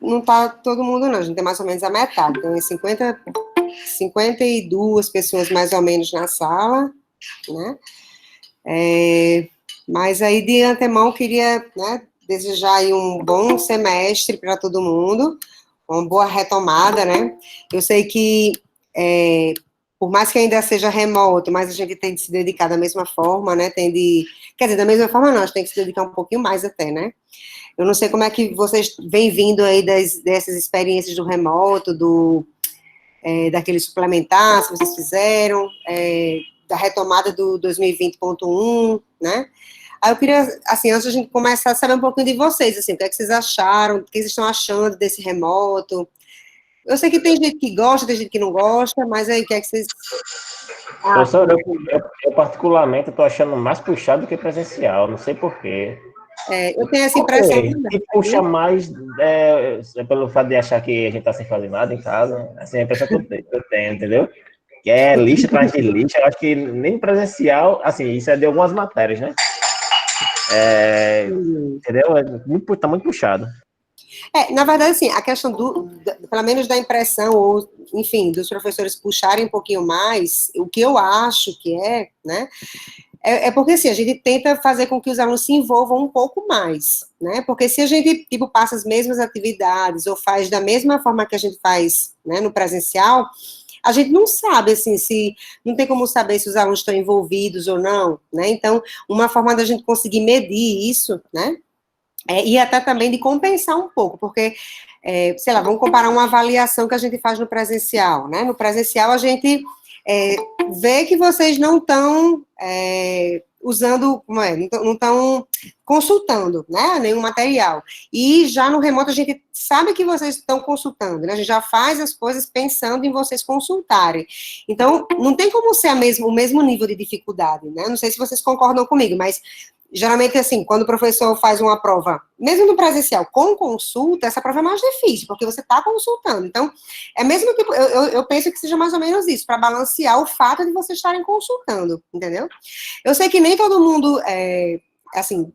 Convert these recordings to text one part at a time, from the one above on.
não tá todo mundo, não. A gente tem mais ou menos a metade. Tem 52 pessoas mais ou menos na sala, né? Mas aí, de antemão, queria, né, desejar aí um bom semestre para todo mundo, uma boa retomada, né? Eu sei que, por mais que ainda seja remoto, mas a gente tem de se dedicar da mesma forma, né? Quer dizer, da mesma forma não, a gente tem que se dedicar um pouquinho mais até, né? Eu não sei como é que vocês vêm vindo aí dessas experiências do remoto, daquele suplementar, se vocês fizeram, da retomada do 2020.1, né? Aí eu queria, assim, antes de a gente começar, saber um pouquinho de vocês, assim, o que é que vocês acharam, o que vocês estão achando desse remoto. Eu sei que tem gente que gosta, tem gente que não gosta, mas aí, o que é que vocês Professor, acham? eu particularmente estou achando mais puxado do que presencial, não sei por quê. Eu tenho essa impressão também. Se puxa mais pelo fato de achar que a gente está sem fazer nada em casa, assim, a impressão que eu tenho, entendeu? Que é lista atrás de lista, eu acho que nem presencial, assim, isso é de algumas matérias, né? Entendeu? Tá muito puxado. Na verdade, assim, a questão pelo menos da impressão, ou, enfim, dos professores puxarem um pouquinho mais, o que eu acho que né, porque, assim, a gente tenta fazer com que os alunos se envolvam um pouco mais, né, porque se a gente, tipo, passa as mesmas atividades, ou faz da mesma forma que a gente faz, né, no presencial, a gente não sabe, assim, não tem como saber se os alunos estão envolvidos ou não, né, então, uma forma da gente conseguir medir isso, né, e até também de compensar um pouco, porque, sei lá, vamos comparar uma avaliação que a gente faz no presencial, né? No presencial, a gente vê que vocês não estão usando, não estão consultando, né, nenhum material. E já no remoto, a gente sabe que vocês estão consultando, né? A gente já faz as coisas pensando em vocês consultarem. Então, não tem como ser o mesmo nível de dificuldade, né? Não sei se vocês concordam comigo, mas geralmente, assim, quando o professor faz uma prova, mesmo no presencial, com consulta, essa prova é mais difícil, porque você está consultando. Então, mesmo que, eu penso que seja mais ou menos isso, para balancear o fato de vocês estarem consultando, entendeu? Eu sei que nem todo mundo, assim,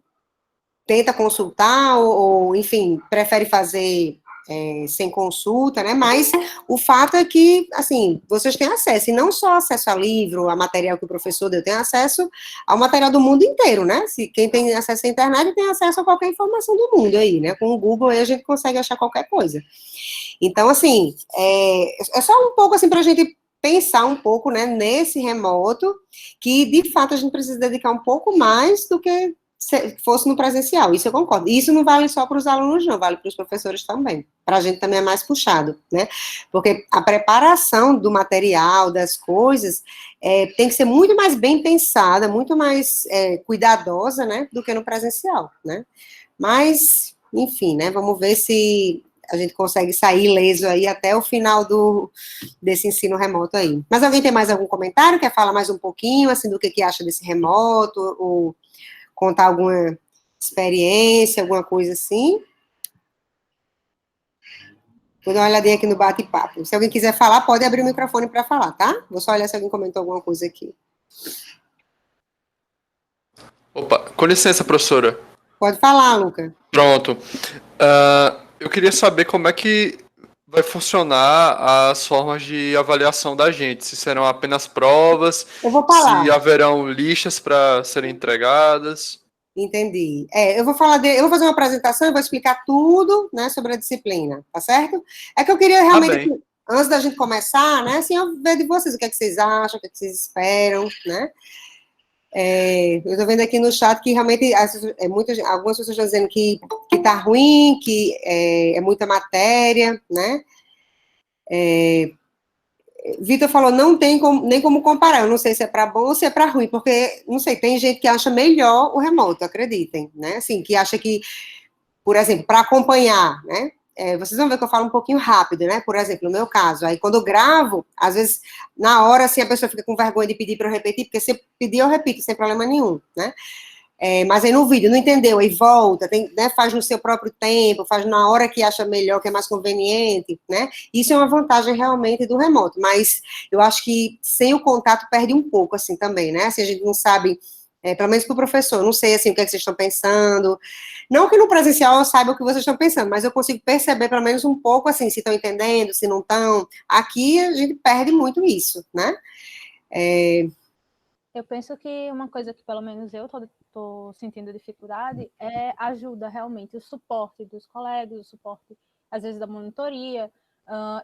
tenta consultar, ou, enfim, prefere fazer sem consulta, né, mas o fato é que, assim, vocês têm acesso, e não só acesso a livro, a material que o professor deu, tem acesso ao material do mundo inteiro, né, quem tem acesso à internet tem acesso a qualquer informação do mundo aí, né, com o Google aí a gente consegue achar qualquer coisa. Então, assim, é só um pouco, assim, para a gente pensar um pouco, né, nesse remoto, que, de fato, a gente precisa dedicar um pouco mais do que se fosse no presencial, isso eu concordo. E isso não vale só para os alunos, não, vale para os professores também. Para a gente também é mais puxado, né? Porque a preparação do material, das coisas, tem que ser muito mais bem pensada, muito mais cuidadosa, né, do que no presencial, né? Mas, enfim, né, vamos ver se a gente consegue sair ileso aí até o final desse ensino remoto aí. Mas alguém tem mais algum comentário? Quer falar mais um pouquinho, assim, do que acha desse remoto, ou contar alguma experiência, alguma coisa assim? Vou dar uma olhadinha aqui no bate-papo. Se alguém quiser falar, pode abrir o microfone para falar, tá? Vou só olhar se alguém comentou alguma coisa aqui. Opa, com licença, professora. Pode falar, Luca. Pronto. Eu queria saber como é que vai funcionar as formas de avaliação da gente. Se serão apenas provas, Eu vou falar. se haverão listas para serem entregadas. Entendi. Eu vou fazer uma apresentação e vou explicar tudo, né, sobre a disciplina, tá certo? É que eu queria realmente, antes da gente começar, né, assim, eu ver de vocês o que é que vocês acham, o que é que vocês esperam, né? Eu estou vendo aqui no chat que realmente algumas pessoas estão dizendo que tá ruim, que é muita matéria, né? Vitor falou, não tem nem como comparar, eu não sei se é para bom ou se é para ruim, porque, não sei, tem gente que acha melhor o remoto, acreditem, né, assim, que acha que, por exemplo, para acompanhar, né, vocês vão ver que eu falo um pouquinho rápido, né, por exemplo, no meu caso, aí quando eu gravo, às vezes, na hora, assim, a pessoa fica com vergonha de pedir para eu repetir, porque se eu pedir, eu repito, sem problema nenhum, né, mas aí no vídeo, não entendeu, aí volta, né, faz no seu próprio tempo, faz na hora que acha melhor, que é mais conveniente, né, isso é uma vantagem realmente do remoto, mas eu acho que sem o contato perde um pouco, assim, também, né, assim, a gente não sabe Pelo menos para o professor, não sei, assim, o que é que vocês estão pensando, não que no presencial eu saiba o que vocês estão pensando, mas eu consigo perceber, pelo menos um pouco, assim, se estão entendendo, se não estão, aqui a gente perde muito isso, né? Eu penso que uma coisa que, pelo menos, eu tô sentindo dificuldade é ajuda, realmente, o suporte dos colegas, o suporte, às vezes, da monitoria.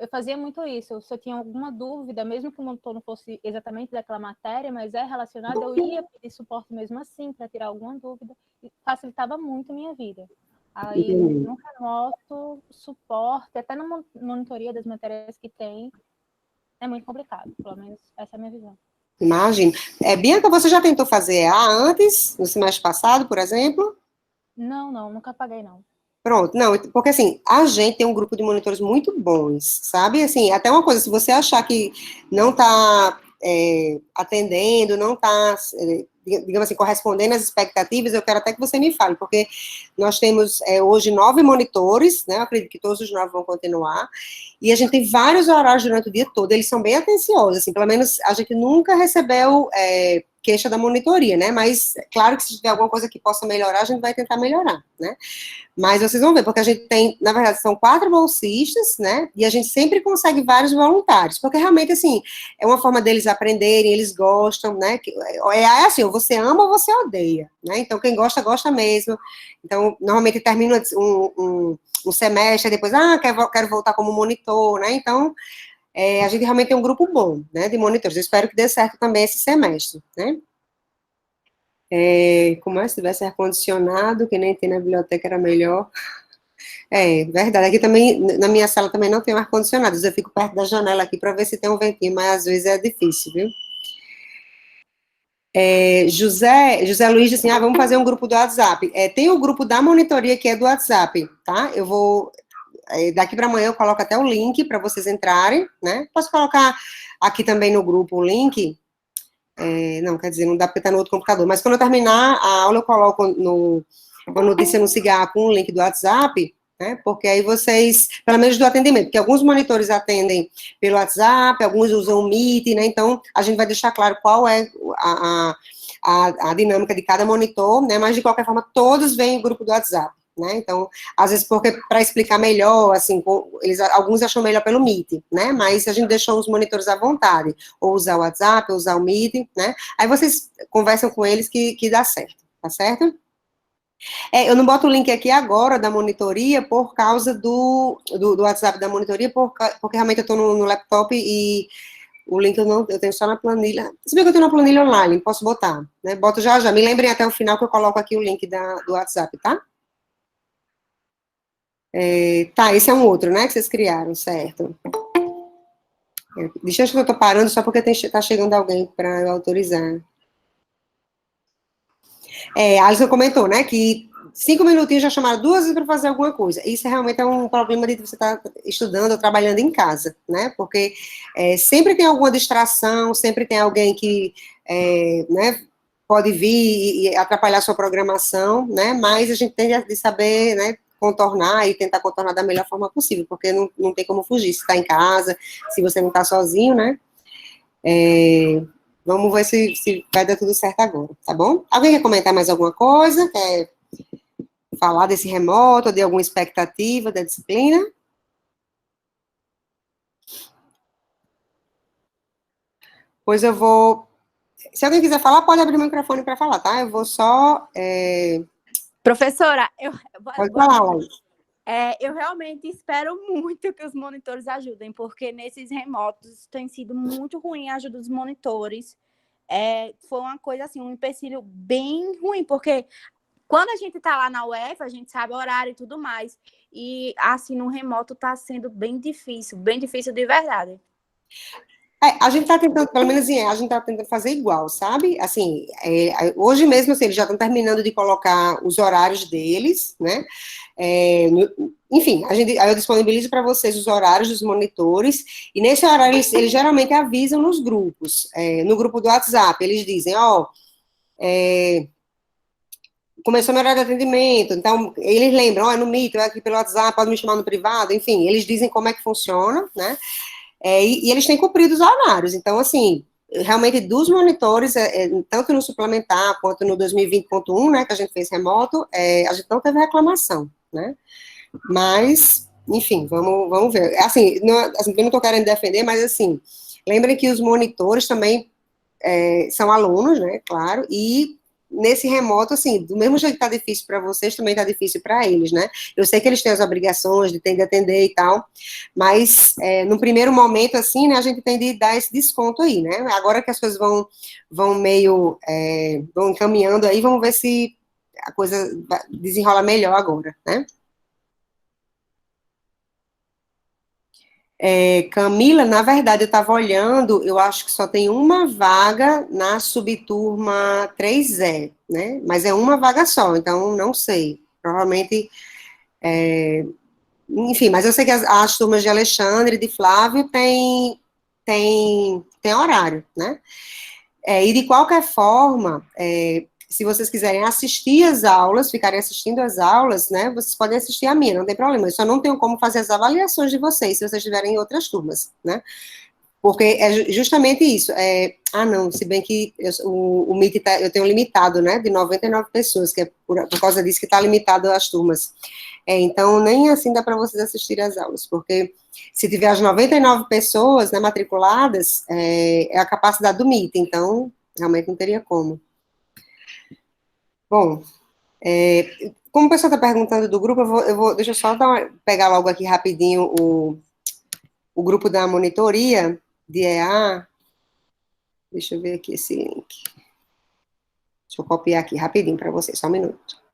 Eu fazia muito isso, se eu tinha alguma dúvida, mesmo que o monitor não fosse exatamente daquela matéria, mas relacionado, eu ia pedir suporte mesmo assim, para tirar alguma dúvida, e facilitava muito a minha vida. Aí, no remoto, suporte, até na monitoria das matérias que tem, é muito complicado, pelo menos essa é a minha visão. Imagino. Bianca, você já tentou fazer EA antes, no semestre passado, por exemplo? Não, nunca paguei, não. Pronto, não, porque assim, a gente tem um grupo de monitores muito bons, sabe? Assim, até uma coisa, se você achar que não está atendendo, não está, digamos assim, correspondendo às expectativas, eu quero até que você me fale, porque nós temos hoje 9 monitores, né? Eu acredito que todos os 9 vão continuar, e a gente tem vários horários durante o dia todo, eles são bem atenciosos, assim, pelo menos a gente nunca recebeu queixa da monitoria, né? Mas, claro que se tiver alguma coisa que possa melhorar, a gente vai tentar melhorar, né? Mas vocês vão ver, porque a gente tem, na verdade, são 4 bolsistas, né? E a gente sempre consegue vários voluntários, porque realmente, assim, é uma forma deles aprenderem, eles gostam, né? É assim, ou você ama ou você odeia, né? Então, quem gosta, gosta mesmo. Então, normalmente termina um semestre, depois, quero voltar como monitor, né? Então, a gente realmente tem um grupo bom, né, de monitores. Eu espero que dê certo também esse semestre, né? Como se tivesse ar-condicionado, que nem tem na biblioteca, era melhor. Verdade. Aqui também, na minha sala também não tem ar-condicionado. Eu fico perto da janela aqui para ver se tem um ventinho, mas às vezes é difícil, viu? José Luiz disse assim, vamos fazer um grupo do WhatsApp. Tem o grupo da monitoria que é do WhatsApp, tá? Eu vou, daqui para amanhã eu coloco até o link para vocês entrarem, né? Posso colocar aqui também no grupo o link? Não, quer dizer, não dá porque tá no outro computador, mas quando eu terminar a aula eu coloco uma notícia no Cigarro com o link do WhatsApp, né, porque aí vocês, pelo menos do atendimento, porque alguns monitores atendem pelo WhatsApp, alguns usam o Meet, né, então a gente vai deixar claro qual é a dinâmica de cada monitor, né, mas de qualquer forma todos vêm em grupo do WhatsApp, né, então, às vezes porque para explicar melhor, assim, alguns acham melhor pelo Meet, né, mas a gente deixou os monitores à vontade, ou usar o WhatsApp, ou usar o Meet, né, aí vocês conversam com eles que dá certo, tá certo? Eu não boto o link aqui agora da monitoria por causa do WhatsApp da monitoria, porque realmente eu estou no laptop e o link eu tenho só na planilha. Se bem que eu tenho na planilha online, posso botar, né? Boto já. Me lembrem até o final que eu coloco aqui o link do WhatsApp, tá? Tá, esse é um outro, né, que vocês criaram, certo? Deixa eu que eu tô parando só porque tá chegando alguém para eu autorizar. A Alisson comentou, né, que 5 minutinhos já chamaram 2 vezes para fazer alguma coisa. Isso realmente é um problema de você estar estudando ou trabalhando em casa, né, porque sempre tem alguma distração, sempre tem alguém que, né, pode vir e atrapalhar a sua programação, né, mas a gente tem de saber, né, contornar e tentar contornar da melhor forma possível, porque não tem como fugir, se está em casa, se você não está sozinho, né, vamos ver se vai dar tudo certo agora, tá bom? Alguém quer comentar mais alguma coisa? Quer falar desse remoto, ou de alguma expectativa da disciplina? Pois eu vou... Se alguém quiser falar, pode abrir o microfone para falar, tá? Eu vou só... Professora, Pode falar, Laís. Eu realmente espero muito que os monitores ajudem, porque nesses remotos tem sido muito ruim a ajuda dos monitores. Foi uma coisa assim, um empecilho bem ruim, porque quando a gente está lá na UF, a gente sabe o horário e tudo mais. E assim, no remoto está sendo bem difícil de verdade. A gente está tentando, pelo menos a gente está tentando fazer igual, sabe? Assim, hoje mesmo, assim, eles já estão terminando de colocar os horários deles, né? Enfim, aí eu disponibilizo para vocês os horários dos monitores, e nesse horário eles geralmente avisam nos grupos. No grupo do WhatsApp, eles dizem, começou meu horário de atendimento, então eles lembram, no Meet, aqui pelo WhatsApp, pode me chamar no privado, enfim, eles dizem como é que funciona, né? E eles têm cumprido os horários, então, assim, realmente dos monitores, tanto no suplementar quanto no 2020.1, né, que a gente fez remoto, a gente não teve reclamação, né? Mas, enfim, vamos ver. Assim, eu não estou querendo defender, mas assim, lembrem que os monitores também são alunos, né, claro, e nesse remoto, assim, do mesmo jeito que está difícil para vocês, também está difícil para eles, né? Eu sei que eles têm as obrigações de ter de atender e tal, mas no primeiro momento, assim, né, a gente tem de dar esse desconto aí, né? Agora que as coisas vão meio, vão encaminhando aí, vamos ver se a coisa desenrola melhor agora, né? Camila, na verdade, eu estava olhando, eu acho que só tem uma vaga na subturma 3E, né? Mas é uma vaga só, então não sei. Provavelmente, enfim, mas eu sei que as turmas de Alexandre e de Flávio tem horário, né? E de qualquer forma, se vocês quiserem assistir as aulas, ficarem assistindo as aulas, né, vocês podem assistir a minha, não tem problema, eu só não tenho como fazer as avaliações de vocês, se vocês estiverem em outras turmas, né, porque é justamente isso, não, se bem que o Meet eu tenho limitado, né, de 99 pessoas, que é por causa disso que está limitado as turmas, então nem assim dá para vocês assistirem as aulas, porque se tiver as 99 pessoas, né, matriculadas, é a capacidade do Meet, então realmente não teria como. Bom, como o pessoal está perguntando do grupo, deixa eu só pegar logo aqui rapidinho o grupo da monitoria de EA. Deixa eu ver aqui esse link. Deixa eu copiar aqui rapidinho para vocês, só um minuto.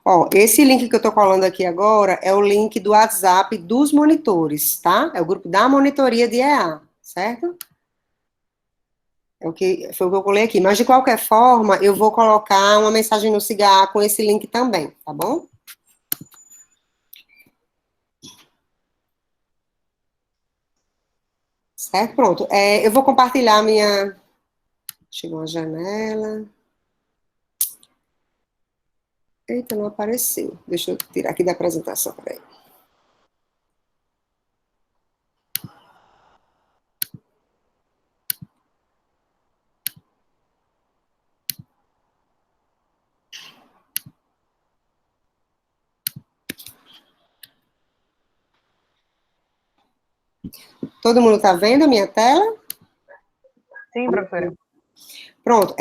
Ó, esse link que eu estou colando aqui agora é o link do WhatsApp dos monitores, tá? É o grupo da monitoria de EA, certo? Foi o que eu colei aqui. Mas, de qualquer forma, eu vou colocar uma mensagem no Cigar com esse link também, tá bom? Certo? Pronto. Eu vou compartilhar a minha... Chegou uma janela. Eita, não apareceu. Deixa eu tirar aqui da apresentação, peraí. Todo mundo está vendo a minha tela? Sim, professora. Pronto.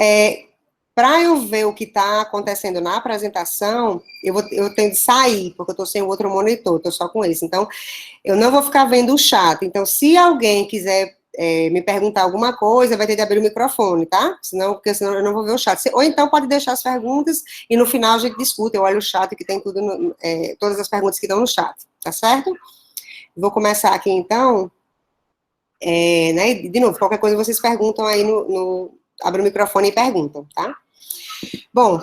Para eu ver o que está acontecendo na apresentação, eu tenho de sair, porque eu estou sem o outro monitor, estou só com esse. Então, eu não vou ficar vendo o chat. Então, se alguém quiser me perguntar alguma coisa, vai ter de abrir o microfone, tá? Porque senão eu não vou ver o chat. Ou então pode deixar as perguntas e no final a gente discute. Eu olho o chat que tem tudo, todas as perguntas que estão no chat, tá certo? Vou começar aqui então. Né? De novo, qualquer coisa vocês perguntam aí abre o microfone e perguntam, tá? Bom,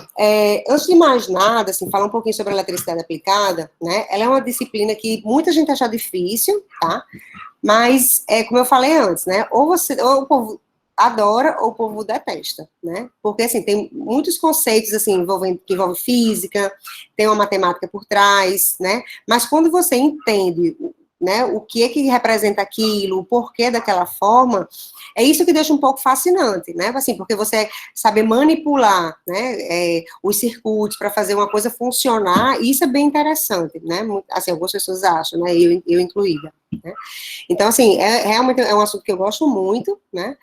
antes de mais nada, assim, falar um pouquinho sobre a eletricidade aplicada, né? Ela é uma disciplina que muita gente acha difícil, tá? Mas, como eu falei antes, né? Ou o povo adora ou o povo detesta, né? Porque, assim, tem muitos conceitos, assim, que envolvem física, tem uma matemática por trás, né? Mas quando você entende, né, o que é que representa aquilo, o porquê daquela forma, é isso que deixa um pouco fascinante, né, assim, porque você sabe manipular, né, os circuitos para fazer uma coisa funcionar, e isso é bem interessante, né, assim, algumas pessoas acham, né, eu incluída, né, então, assim, realmente é um assunto que eu gosto muito, né,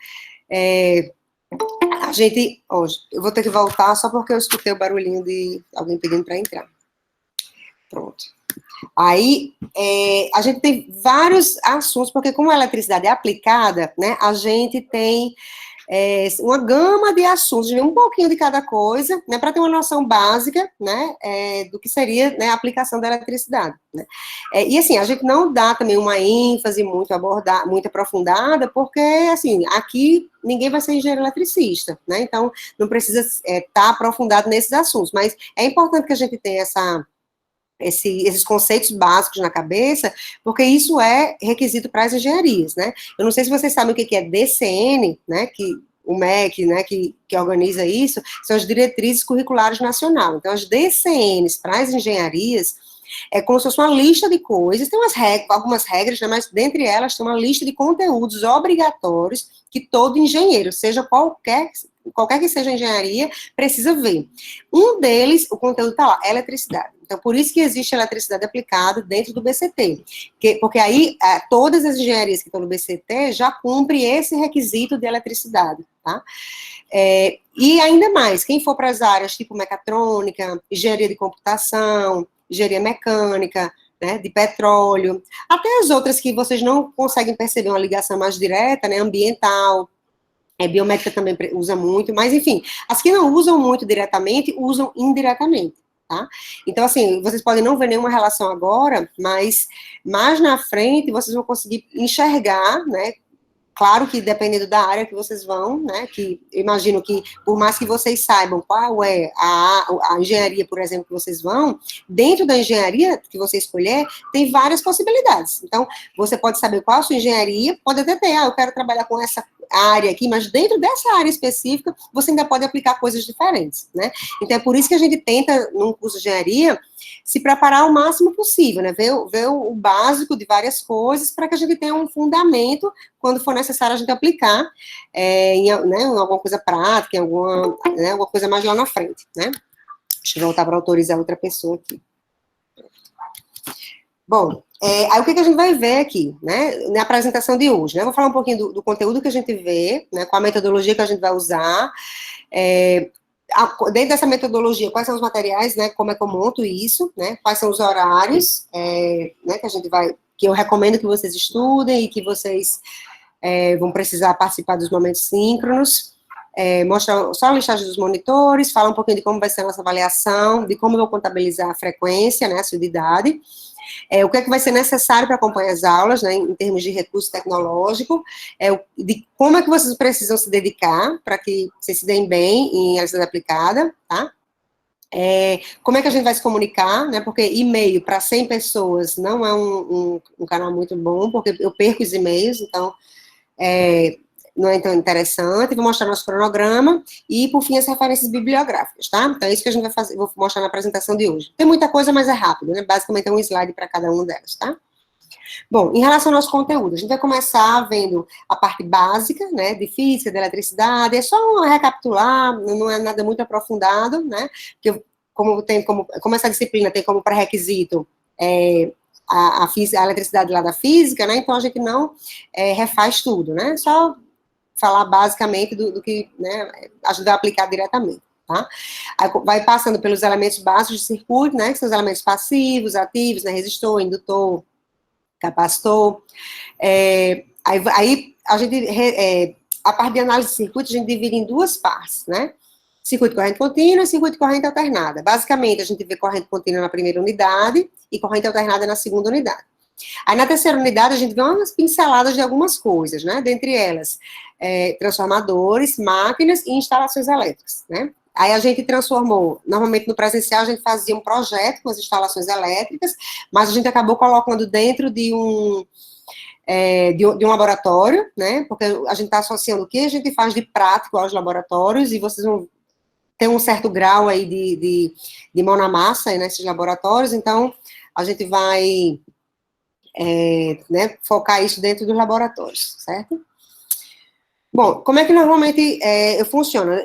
a gente, eu vou ter que voltar só porque eu escutei o barulhinho de alguém pedindo para entrar, pronto. Aí, a gente tem vários assuntos, porque como a eletricidade é aplicada, né, a gente tem uma gama de assuntos, um pouquinho de cada coisa, né, para ter uma noção básica, né, do que seria, né, a aplicação da eletricidade, né. E assim, a gente não dá também uma ênfase muito aprofundada, porque, assim, aqui ninguém vai ser engenheiro eletricista, né, então não precisa estar aprofundado nesses assuntos, mas é importante que a gente tenha esses conceitos básicos na cabeça, porque isso é requisito para as engenharias, né? Eu não sei se vocês sabem o que é DCN, né? Que o MEC, né, que organiza isso, são as Diretrizes Curriculares Nacional. Então, as DCNs para as engenharias é como se fosse uma lista de coisas, tem algumas regras, né, mas dentre elas tem uma lista de conteúdos obrigatórios que todo engenheiro, seja qualquer que seja a engenharia, precisa ver. Um deles, o conteúdo está lá, eletricidade. Então, por isso que existe eletricidade aplicada dentro do BCT. Porque aí, todas as engenharias que estão no BCT já cumprem esse requisito de eletricidade, tá? E ainda mais, quem for para as áreas tipo mecatrônica, engenharia de computação, engenharia mecânica, né, de petróleo, até as outras que vocês não conseguem perceber uma ligação mais direta, né, ambiental, biomédica também usa muito, mas enfim, as que não usam muito diretamente, usam indiretamente, tá? Então, assim, vocês podem não ver nenhuma relação agora, mas mais na frente vocês vão conseguir enxergar, né? Claro que dependendo da área que vocês vão, né, que eu imagino que, por mais que vocês saibam qual é a engenharia, por exemplo, que vocês vão, dentro da engenharia que você escolher, tem várias possibilidades. Então, você pode saber qual a sua engenharia, pode até ter, eu quero trabalhar com essa área aqui, mas dentro dessa área específica, você ainda pode aplicar coisas diferentes, né? Então, é por isso que a gente tenta, num curso de engenharia, se preparar o máximo possível, né? Ver o básico de várias coisas, para que a gente tenha um fundamento, quando for necessário a gente aplicar em alguma coisa prática, em alguma coisa mais lá na frente, né? Deixa eu voltar para autorizar outra pessoa aqui. Bom, aí o que a gente vai ver aqui, né, na apresentação de hoje, né? Vou falar um pouquinho do conteúdo que a gente vê, né, com a metodologia que a gente vai usar, dentro dessa metodologia, quais são os materiais, né, como é que eu monto isso, né, quais são os horários, né, que eu recomendo que vocês estudem e que vocês vão precisar participar dos momentos síncronos, mostra só a listagem dos monitores, fala um pouquinho de como vai ser a nossa avaliação, de como eu vou contabilizar a frequência, né, a assiduidade, o que é que vai ser necessário para acompanhar as aulas, né, em termos de recurso tecnológico, de como é que vocês precisam se dedicar para que vocês se deem bem em eletricidade aplicada, tá? Como é que a gente vai se comunicar, né, porque e-mail para 100 pessoas não é um canal muito bom, porque eu perco os e-mails, então não é tão interessante. Vou mostrar nosso cronograma e, por fim, as referências bibliográficas, tá? Então, é isso que a gente vai fazer, vou mostrar na apresentação de hoje. Tem muita coisa, mas é rápido, né? Basicamente, é um slide para cada uma delas, tá? Bom, em relação ao nosso conteúdo, a gente vai começar vendo a parte básica, né, de física, de eletricidade, é só recapitular, não é nada muito aprofundado, né? Porque, como essa disciplina tem como pré-requisito a eletricidade lá da física, né? Então, a gente não refaz tudo, né? Só falar basicamente do que, né, ajudar a aplicar diretamente, tá? Aí vai passando pelos elementos básicos de circuito, né, que são os elementos passivos, ativos, né, resistor, indutor, capacitor. Aí a gente, a parte de análise de circuito, a gente divide em duas partes, né? Circuito corrente contínua e circuito corrente alternada. Basicamente, a gente vê corrente contínua na primeira unidade e corrente alternada na segunda unidade. Aí, na terceira unidade, a gente vê umas pinceladas de algumas coisas, né? Dentre elas, transformadores, máquinas e instalações elétricas, né? Aí a gente transformou, normalmente no presencial a gente fazia um projeto com as instalações elétricas, mas a gente acabou colocando dentro de um laboratório, né? Porque a gente está associando o que a gente faz de prático aos laboratórios, e vocês vão ter um certo grau aí de mão na massa aí nesses laboratórios, então a gente vai né, focar isso dentro dos laboratórios, certo? Bom, como é que normalmente funciona?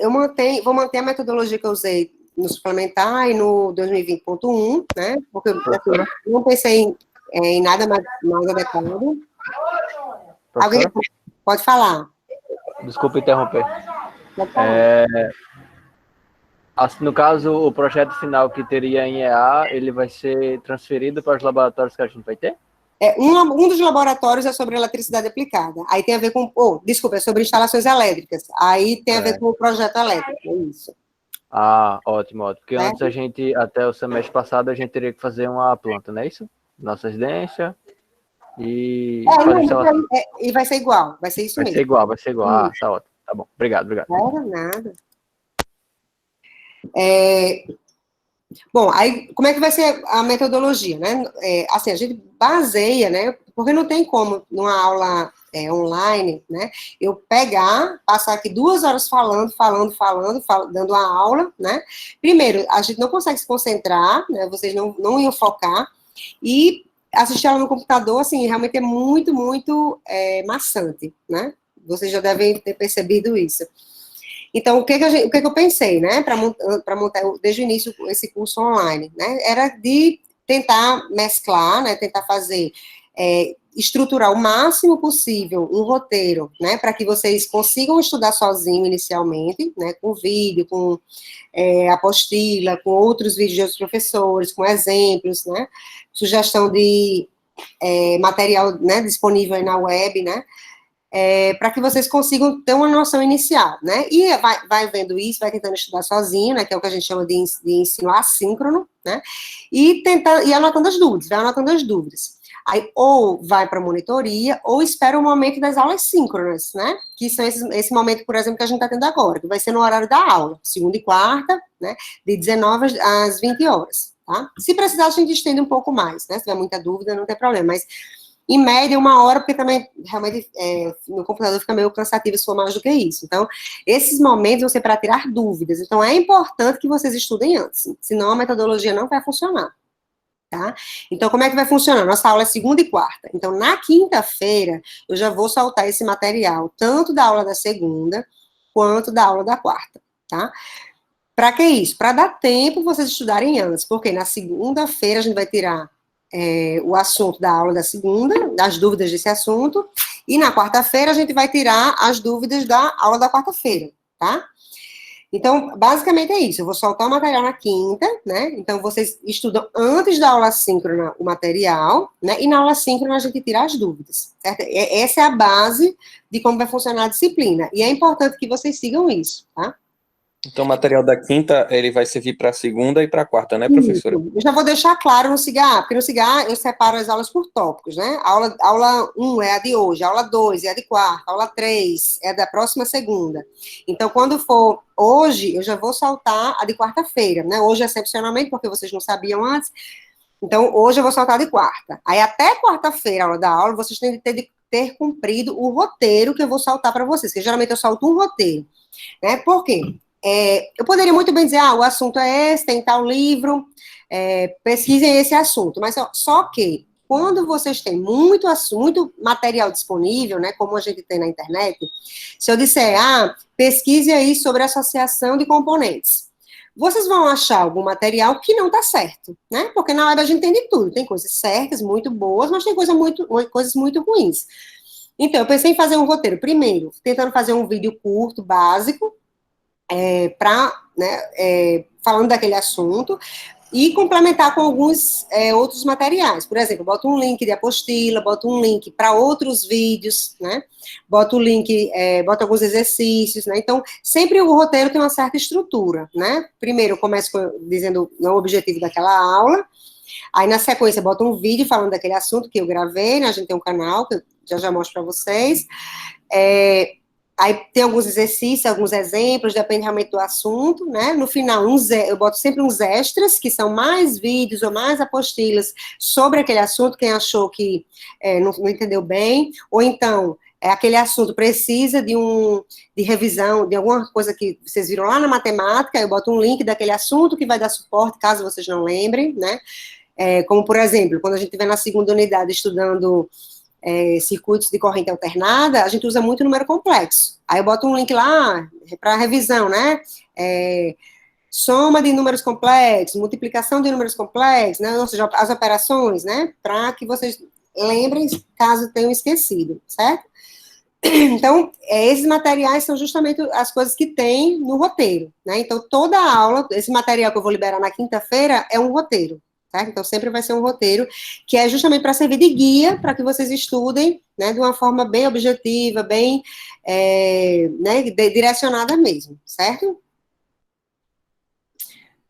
Vou manter a metodologia que eu usei no suplementar e no 2020.1, né? Porque eu não pensei em nada mais adequado. Alguém pode falar? Desculpa interromper. No caso, o projeto final que teria em EA, ele vai ser transferido para os laboratórios que a gente vai ter? Um dos laboratórios é sobre eletricidade aplicada. Aí tem a ver com... é sobre instalações elétricas. Aí tem a ver com o projeto elétrico, é isso. Ah, ótimo, ótimo. Porque antes a gente, até o semestre passado, a gente teria que fazer uma planta, não é isso? Nossa residência e... e vai ser igual, vai ser isso mesmo. Vai ser igual. Ah, tá ótimo. Tá bom, obrigado. Nada. Bom, aí, como é que vai ser a metodologia, né? Assim, a gente baseia, né, Porque não tem como, numa aula online, né, eu pegar, passar aqui 2 horas falando, dando a aula, né, primeiro, a gente não consegue se concentrar, né, vocês não iam focar, e assistir ela no computador, assim, realmente é muito, muito maçante, né, vocês já devem ter percebido isso. Então, o que eu pensei, né, para montar desde o início esse curso online, né, era de tentar mesclar, né, tentar fazer, estruturar o máximo possível um roteiro, né, para que vocês consigam estudar sozinho inicialmente, né, com vídeo, com apostila, com outros vídeos de outros professores, com exemplos, né, sugestão de material, né, disponível aí na web, né, para que vocês consigam ter uma noção inicial, né, e vai vendo isso, vai tentando estudar sozinho, né, que é o que a gente chama de ensino assíncrono, né, e anotando as dúvidas, vai anotando as dúvidas. Aí, ou vai para a monitoria, ou espera o momento das aulas síncronas, né, que são esse momento, por exemplo, que a gente está tendo agora, que vai ser no horário da aula, segunda e quarta, né, de 19 às 20 horas, tá? Se precisar, a gente estende um pouco mais, né, se tiver muita dúvida, não tem problema, mas em média, 1 hora, porque também, realmente, no computador fica meio cansativo se for mais do que isso. Então, esses momentos vão ser para tirar dúvidas. Então, é importante que vocês estudem antes, senão a metodologia não vai funcionar, tá? Então, como é que vai funcionar? Nossa aula é segunda e quarta. Então, na quinta-feira, eu já vou soltar esse material, tanto da aula da segunda, quanto da aula da quarta, tá? Para que isso? Para dar tempo vocês estudarem antes, porque na segunda-feira a gente vai tirar o assunto da aula da segunda, das dúvidas desse assunto, e na quarta-feira a gente vai tirar as dúvidas da aula da quarta-feira, tá? Então, basicamente é isso, eu vou soltar o material na quinta, né, então vocês estudam antes da aula síncrona o material, né, e na aula síncrona a gente tira as dúvidas, certo? Essa é a base de como vai funcionar a disciplina, e é importante que vocês sigam isso, tá? Então, o material da quinta, ele vai servir para a segunda e para a quarta, né, professora? Isso. Eu já vou deixar claro no CIGA, porque no CIGA eu separo as aulas por tópicos, né? Aula 1 é a de hoje, aula 2 é a de quarta, aula 3 é da próxima segunda. Então, quando for hoje, eu já vou soltar a de quarta-feira, né? Hoje, excepcionalmente, porque vocês não sabiam antes. Então, hoje eu vou soltar a de quarta. Aí, até quarta-feira, a hora da aula, vocês têm que ter cumprido o roteiro que eu vou soltar para vocês, que geralmente eu solto um roteiro, né? Por quê? Eu poderia muito bem dizer, o assunto é esse, tem tal livro, pesquisem esse assunto, mas só que, quando vocês têm muito material disponível, né, como a gente tem na internet, se eu disser, pesquise aí sobre associação de componentes, vocês vão achar algum material que não está certo, né, porque na web a gente tem de tudo, tem coisas certas, muito boas, mas tem coisas muito ruins. Então, eu pensei em fazer um roteiro, primeiro, tentando fazer um vídeo curto, básico, falando daquele assunto, e complementar com alguns outros materiais. Por exemplo, boto um link de apostila, boto um link para outros vídeos, né? Boto o link, boto alguns exercícios, né? Então, sempre o roteiro tem uma certa estrutura, né? Primeiro, eu começo dizendo o objetivo daquela aula, aí na sequência boto um vídeo falando daquele assunto que eu gravei, né? A gente tem um canal, que eu já mostro para vocês, aí tem alguns exercícios, alguns exemplos, depende realmente do assunto, né? No final, eu boto sempre uns extras, que são mais vídeos ou mais apostilas sobre aquele assunto, quem achou que não entendeu bem, ou então, aquele assunto precisa de revisão, de alguma coisa que vocês viram lá na matemática, eu boto um link daquele assunto que vai dar suporte, caso vocês não lembrem, né? Como, por exemplo, quando a gente estiver na segunda unidade estudando circuitos de corrente alternada, a gente usa muito número complexo. Aí eu boto um link lá para revisão, né? Soma de números complexos, multiplicação de números complexos, né? Ou seja, as operações, né? Para que vocês lembrem, caso tenham esquecido, certo? Então, esses materiais são justamente as coisas que tem no roteiro, né? Então, toda a aula, esse material que eu vou liberar na quinta-feira é um roteiro. Certo? Então, sempre vai ser um roteiro que é justamente para servir de guia para que vocês estudem, né, de uma forma bem objetiva, bem direcionada mesmo, certo?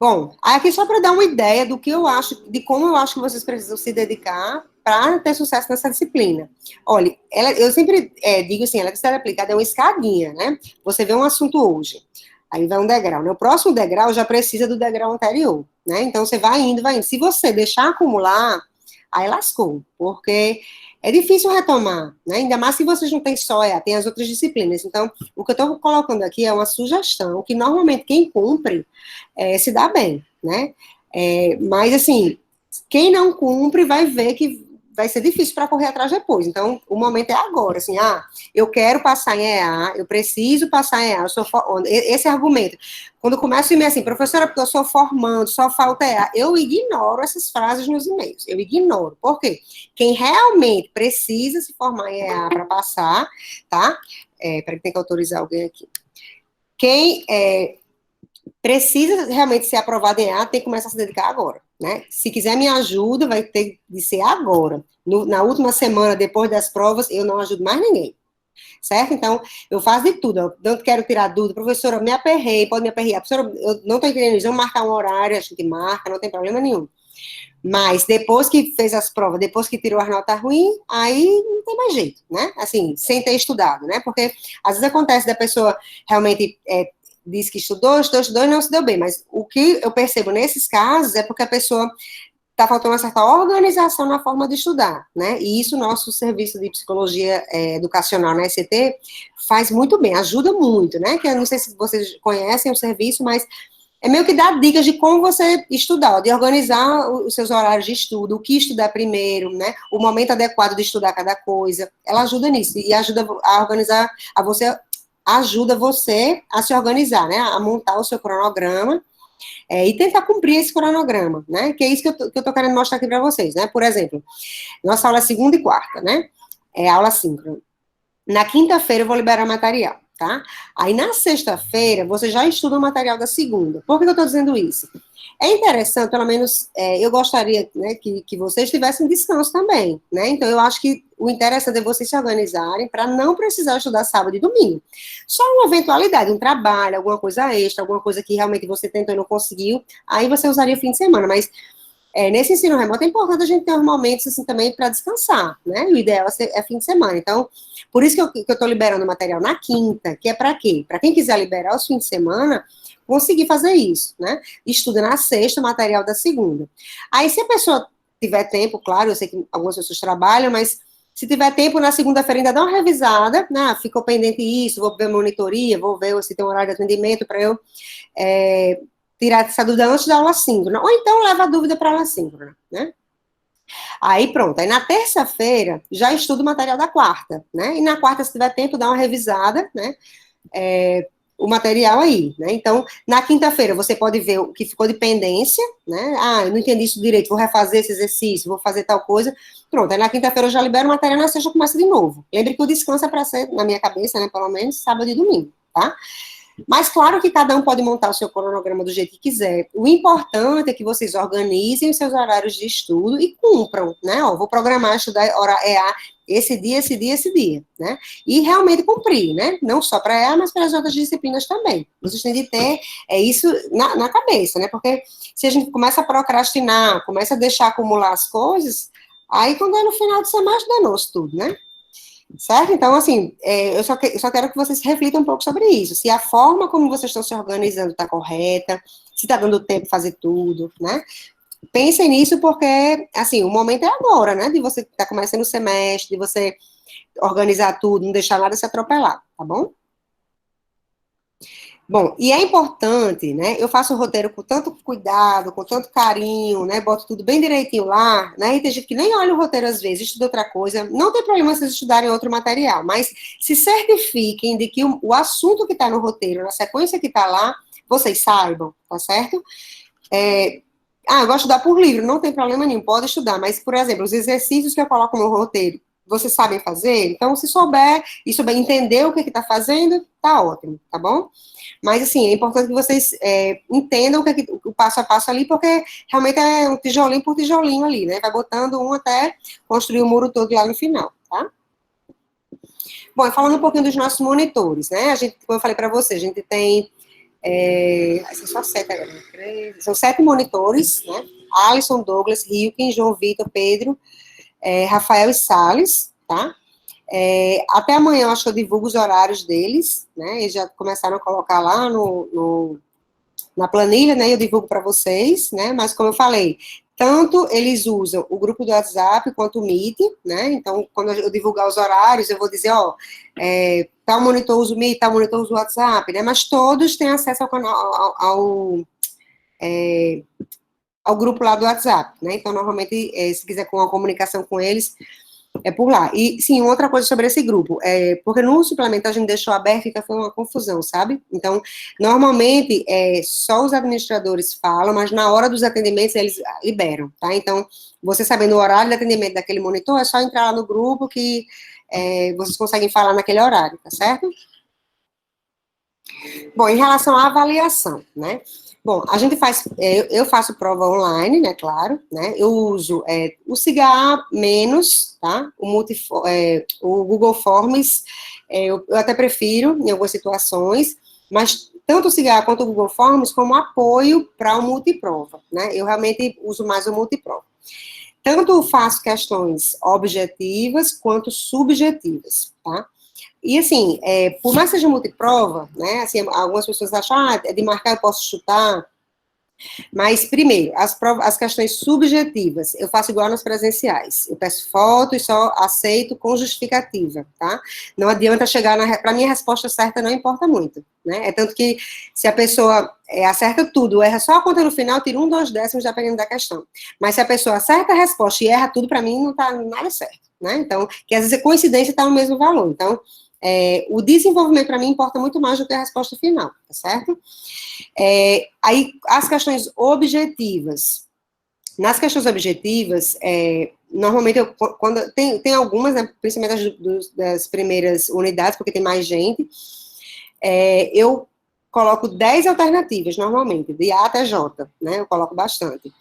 Bom, aqui só para dar uma ideia do que eu acho, de como eu acho que vocês precisam se dedicar para ter sucesso nessa disciplina. Olha, eu sempre digo assim, ela que está aplicada é uma escadinha, né? Você vê um assunto hoje, aí vai um degrau, né? O próximo degrau já precisa do degrau anterior, né? Então, você vai indo. Se você deixar acumular, aí lascou, porque é difícil retomar, né? Ainda mais se vocês não têm só EA, tem as outras disciplinas. Então, o que eu estou colocando aqui é uma sugestão, que normalmente quem cumpre se dá bem, né? Mas, assim, quem não cumpre vai ver que vai ser difícil para correr atrás depois. Então, o momento é agora, assim, eu quero passar em EA, eu preciso passar em EA, esse argumento. Quando começa o e-mail assim, professora, porque eu sou formando, só falta EA, eu ignoro essas frases nos e-mails, eu ignoro. Por quê? Quem realmente precisa se formar em EA para passar, tá? Peraí, tem que autorizar alguém aqui. Quem precisa realmente ser aprovado em EA, tem que começar a se dedicar agora, né? Se quiser minha ajuda, vai ter de ser agora. Na última semana, depois das provas, eu não ajudo mais ninguém, certo? Então, eu faço de tudo. Eu não quero tirar dúvida. Professora, eu me aperrei, pode me aperrear. Professora, eu não estou entendendo isso. Vamos marcar um horário, a gente marca, não tem problema nenhum. Mas depois que fez as provas, depois que tirou as notas ruins, aí não tem mais jeito, né? Assim, sem ter estudado, né? Porque às vezes acontece da pessoa realmente diz que estudou e não se deu bem, mas o que eu percebo nesses casos é porque a pessoa está faltando uma certa organização na forma de estudar, né? E isso o nosso serviço de psicologia educacional na ECT faz muito bem, ajuda muito, né? Que eu não sei se vocês conhecem o serviço, mas é meio que dar dicas de como você estudar, de organizar os seus horários de estudo, o que estudar primeiro, né? O momento adequado de estudar cada coisa. Ela ajuda nisso e ajuda a organizar, ajuda você a se organizar, né? A montar o seu cronograma e tentar cumprir esse cronograma, né? Que é isso que eu tô querendo mostrar aqui para vocês, né? Por exemplo, nossa aula é segunda e quarta, né? É aula síncrona. Na quinta-feira eu vou liberar material, tá? Aí na sexta-feira você já estuda o material da segunda. Por que eu tô dizendo isso? É interessante, pelo menos eu gostaria, né, que vocês tivessem descanso também, né? Então eu acho que o interessante é vocês se organizarem para não precisar estudar sábado e domingo. Só uma eventualidade, um trabalho, alguma coisa extra, alguma coisa que realmente você tentou e não conseguiu, aí você usaria o fim de semana, mas nesse ensino remoto é importante a gente ter uns momentos assim também para descansar, né? O ideal é fim de semana. Então, por isso que eu estou liberando o material na quinta, que é para quê? Para quem quiser liberar os fins de semana, conseguir fazer isso, né? Estuda na sexta o material da segunda. Aí, se a pessoa tiver tempo, claro, eu sei que algumas pessoas trabalham, mas se tiver tempo, na segunda-feira ainda dá uma revisada, né? Ficou pendente isso, vou ver monitoria, vou ver se tem um horário de atendimento para eu tirar essa dúvida antes da aula síncrona, ou então leva a dúvida para a aula síncrona, né? Aí pronto, aí na terça-feira já estudo o material da quarta, né? E na quarta, se tiver tempo, dá uma revisada, né? O material aí, né? Então, na quinta-feira você pode ver o que ficou de pendência, né? Eu não entendi isso direito, vou refazer esse exercício, vou fazer tal coisa. Pronto, aí na quinta-feira eu já libero o material, na sexta eu começo de novo. Lembre que o descanso é para ser, na minha cabeça, né, pelo menos, sábado e domingo, tá? Mas claro que cada um pode montar o seu cronograma do jeito que quiser. O importante é que vocês organizem os seus horários de estudo e cumpram, né? Vou programar, estudar EA esse dia, né? E realmente cumprir, né? Não só para EA, mas para as outras disciplinas também. Vocês têm de ter isso na cabeça, né? Porque se a gente começa a procrastinar, começa a deixar acumular as coisas, aí quando é no final do semestre, danou-se tudo, né? Certo? Então, assim, eu só quero que vocês reflitam um pouco sobre isso. Se a forma como vocês estão se organizando está correta, se está dando tempo de fazer tudo, né? Pensem nisso porque, assim, o momento é agora, né? De você estar começando o semestre, de você organizar tudo, não deixar nada se atropelar, tá bom? Bom, e é importante, né? Eu faço o roteiro com tanto cuidado, com tanto carinho, né? Boto tudo bem direitinho lá, né? E tem gente que nem olha o roteiro às vezes, estuda outra coisa. Não tem problema vocês estudarem outro material, mas se certifiquem de que o assunto que está no roteiro, na sequência que está lá, vocês saibam, tá certo? Eu gosto de estudar por livro, não tem problema nenhum, pode estudar, mas, por exemplo, os exercícios que eu coloco no roteiro, vocês sabem fazer? Então, se souber e souber entender o que está fazendo, tá ótimo, tá bom? Mas, assim, é importante que vocês entendam o passo a passo ali, porque realmente é um tijolinho por tijolinho ali, né? Vai botando um até construir o muro todo lá no final, tá? Bom, e falando um pouquinho dos nossos monitores, né? A gente, como eu falei para vocês, a gente tem... são só 7 agora, 3, são 7 monitores, né? Alisson, Douglas, Rilken, João Vitor, Pedro, Rafael e Salles, tá? Até amanhã eu acho que eu divulgo os horários deles, né? Eles já começaram a colocar lá na planilha, né? Eu divulgo para vocês, né? Mas como eu falei, tanto eles usam o grupo do WhatsApp quanto o Meet, né? Então, quando eu divulgar os horários, eu vou dizer, ó, tal monitor usa o Meet, tal monitor usa o WhatsApp, né? Mas todos têm acesso ao canal, ao grupo lá do WhatsApp, né? Então, normalmente, se quiser com uma comunicação com eles, é por lá. E, sim, outra coisa sobre esse grupo, porque no suplemento a gente deixou aberto e foi uma confusão, sabe? Então, normalmente, só os administradores falam, mas na hora dos atendimentos eles liberam, tá? Então, você sabendo o horário de atendimento daquele monitor, é só entrar lá no grupo que vocês conseguem falar naquele horário, tá certo? Bom, em relação à avaliação, né? Bom, a gente faz, eu faço prova online, né, claro, né, eu uso o CIGA menos, tá, o Google Forms, eu até prefiro em algumas situações, mas tanto o CIGA quanto o Google Forms como apoio para o multiprova, né, eu realmente uso mais o multiprova. Tanto faço questões objetivas quanto subjetivas, tá? E, assim, por mais que seja multiprova, né, assim, algumas pessoas acham, de marcar eu posso chutar, mas, primeiro, as questões subjetivas, eu faço igual nas presenciais, eu peço foto e só aceito com justificativa, tá? Não adianta chegar para mim a resposta certa não importa muito, né, tanto que se a pessoa acerta tudo, erra só a conta no final, tira 1, 2 décimos dependendo da questão, mas se a pessoa acerta a resposta e erra tudo, para mim não tá nada certo, né, então, que às vezes a coincidência tá no mesmo valor, então, o desenvolvimento para mim importa muito mais do que a resposta final, tá certo? Aí, as questões objetivas. Nas questões objetivas, normalmente, quando tem algumas, né, principalmente das primeiras unidades, porque tem mais gente, eu coloco 10 alternativas, normalmente, de A até J, né, eu coloco bastante.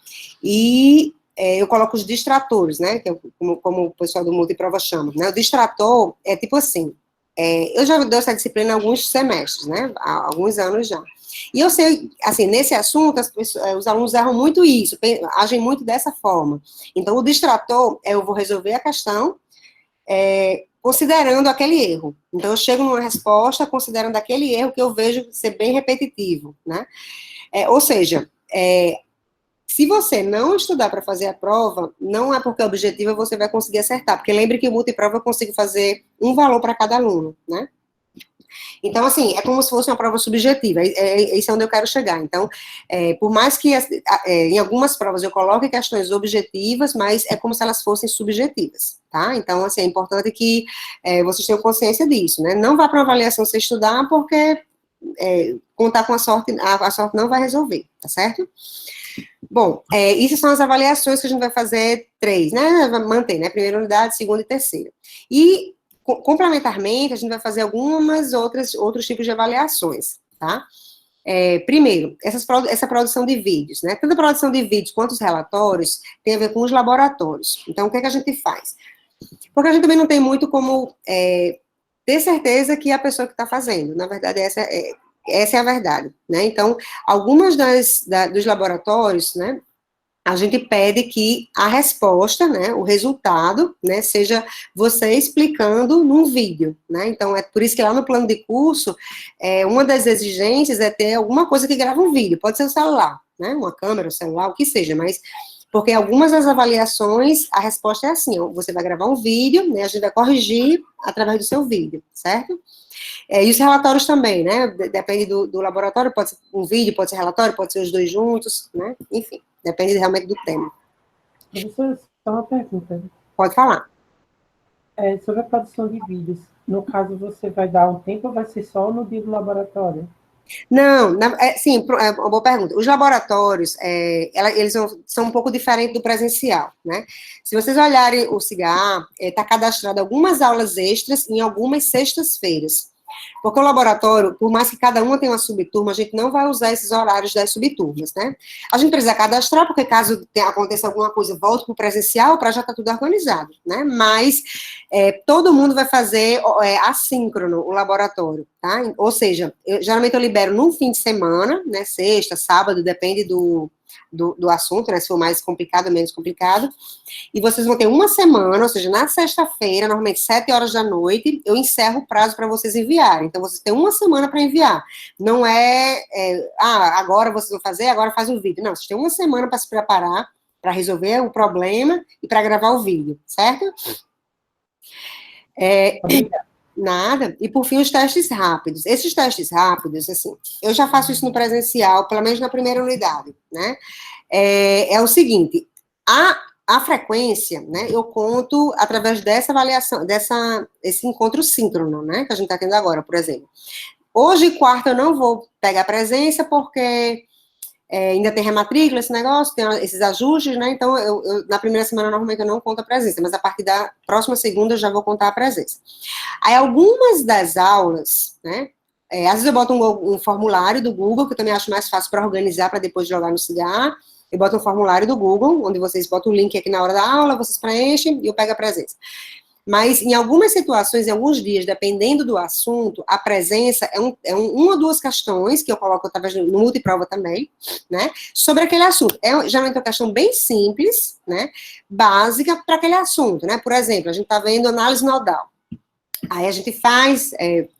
E eu coloco os distratores, né, que como o pessoal do multiprova chama, né, o distrator é tipo assim, eu já dou essa disciplina há alguns semestres, né, há alguns anos já. E eu sei, assim, nesse assunto, os alunos erram muito isso, agem muito dessa forma. Então, o distrator, eu vou resolver a questão, considerando aquele erro. Então, eu chego numa resposta considerando aquele erro que eu vejo ser bem repetitivo, né? Ou seja, se você não estudar para fazer a prova, não é porque é objetiva você vai conseguir acertar, porque lembre que o multiprova eu consigo fazer um valor para cada aluno, né? Então, assim, é como se fosse uma prova subjetiva, isso é onde eu quero chegar. Então, por mais que em algumas provas eu coloque questões objetivas, mas é como se elas fossem subjetivas, tá? Então, assim, é importante que vocês tenham consciência disso, né? Não vá para uma avaliação sem estudar, porque contar com a sorte não vai resolver, tá certo? Bom, isso são as avaliações que a gente vai fazer 3, né? Vai manter, né? Primeira unidade, segunda e terceira. E complementarmente, a gente vai fazer outros tipos de avaliações, tá? Primeiro, essa produção de vídeos, né? Tanto a produção de vídeos quanto os relatórios tem a ver com os laboratórios. Então, o que é que a gente faz? Porque a gente também não tem muito como ter certeza que é a pessoa que está fazendo. Na verdade, essa é a verdade, né? Então, algumas dos laboratórios, né, a gente pede que a resposta, né, o resultado, né, seja você explicando num vídeo, né, então é por isso que lá no plano de curso, uma das exigências é ter alguma coisa que grava um vídeo, pode ser o celular, né, uma câmera, o celular, o que seja, mas, porque algumas das avaliações, a resposta é assim, ó, você vai gravar um vídeo, né, a gente vai corrigir através do seu vídeo, certo? E os relatórios também, né, depende do laboratório, pode ser um vídeo, pode ser relatório, pode ser os dois juntos, né, enfim. Depende realmente do tema. Professor, só uma pergunta. Pode falar. Sobre a produção de vídeos, no caso, você vai dar um tempo ou vai ser só no dia do laboratório? Não, sim, é uma boa pergunta. Os laboratórios, eles são um pouco diferentes do presencial, né? Se vocês olharem o CIGA, está cadastrado algumas aulas extras em algumas sextas-feiras. Porque o laboratório, por mais que cada uma tenha uma subturma, a gente não vai usar esses horários das subturmas, né? A gente precisa cadastrar, porque caso aconteça alguma coisa, volte para o presencial, para já estar tudo organizado, né? Mas todo mundo vai fazer assíncrono o laboratório, tá? Ou seja, geralmente eu libero num fim de semana, né? Sexta, sábado, depende do assunto, né, se for mais complicado ou menos complicado, e vocês vão ter uma semana, ou seja, na sexta-feira, normalmente 7 horas da noite, eu encerro o prazo para vocês enviarem, então vocês têm uma semana para enviar, não agora vocês vão fazer, agora faz o vídeo, não, vocês têm uma semana para se preparar, para resolver o problema e para gravar o vídeo, certo? Nada. E, por fim, os testes rápidos. Esses testes rápidos, assim, eu já faço isso no presencial, pelo menos na primeira unidade, né? É o seguinte, a frequência, né, eu conto através dessa avaliação, esse encontro síncrono, né, que a gente está tendo agora, por exemplo. Hoje, quarta, eu não vou pegar presença, porque ainda tem rematrícula, esse negócio, tem esses ajustes, né, então, na primeira semana, normalmente, eu não conto a presença, mas a partir da próxima segunda, eu já vou contar a presença. Aí, algumas das aulas, né, às vezes eu boto um formulário do Google, que eu também acho mais fácil para organizar, para depois jogar no Cigar. Eu boto um formulário do Google, onde vocês botam o link aqui na hora da aula, vocês preenchem e eu pego a presença. Mas, em algumas situações, em alguns dias, dependendo do assunto, a presença é uma ou duas questões, que eu coloco talvez no multiprova também, né, sobre aquele assunto. Geralmente uma questão bem simples, né, básica para aquele assunto, né. Por exemplo, a gente está vendo análise nodal. Aí a gente faz,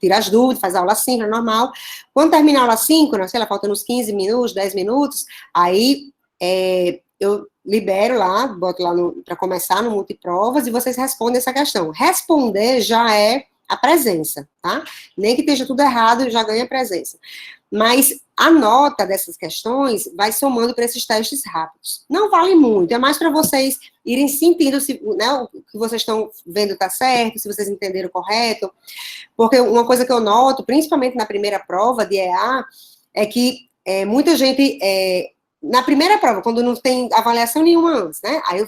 tira as dúvidas, faz a aula síncrona, normal. Quando termina a aula síncrona, sei lá, faltando uns 15 minutos, 10 minutos, aí eu libero lá, boto lá para começar no multiprovas e vocês respondem essa questão. Responder já é a presença, tá? Nem que esteja tudo errado, já ganha presença. Mas a nota dessas questões vai somando para esses testes rápidos. Não vale muito, é mais para vocês irem sentindo se, né, o que vocês estão vendo está certo, se vocês entenderam correto. Porque uma coisa que eu noto, principalmente na primeira prova de EA, é que muita gente... na primeira prova, quando não tem avaliação nenhuma antes, né, aí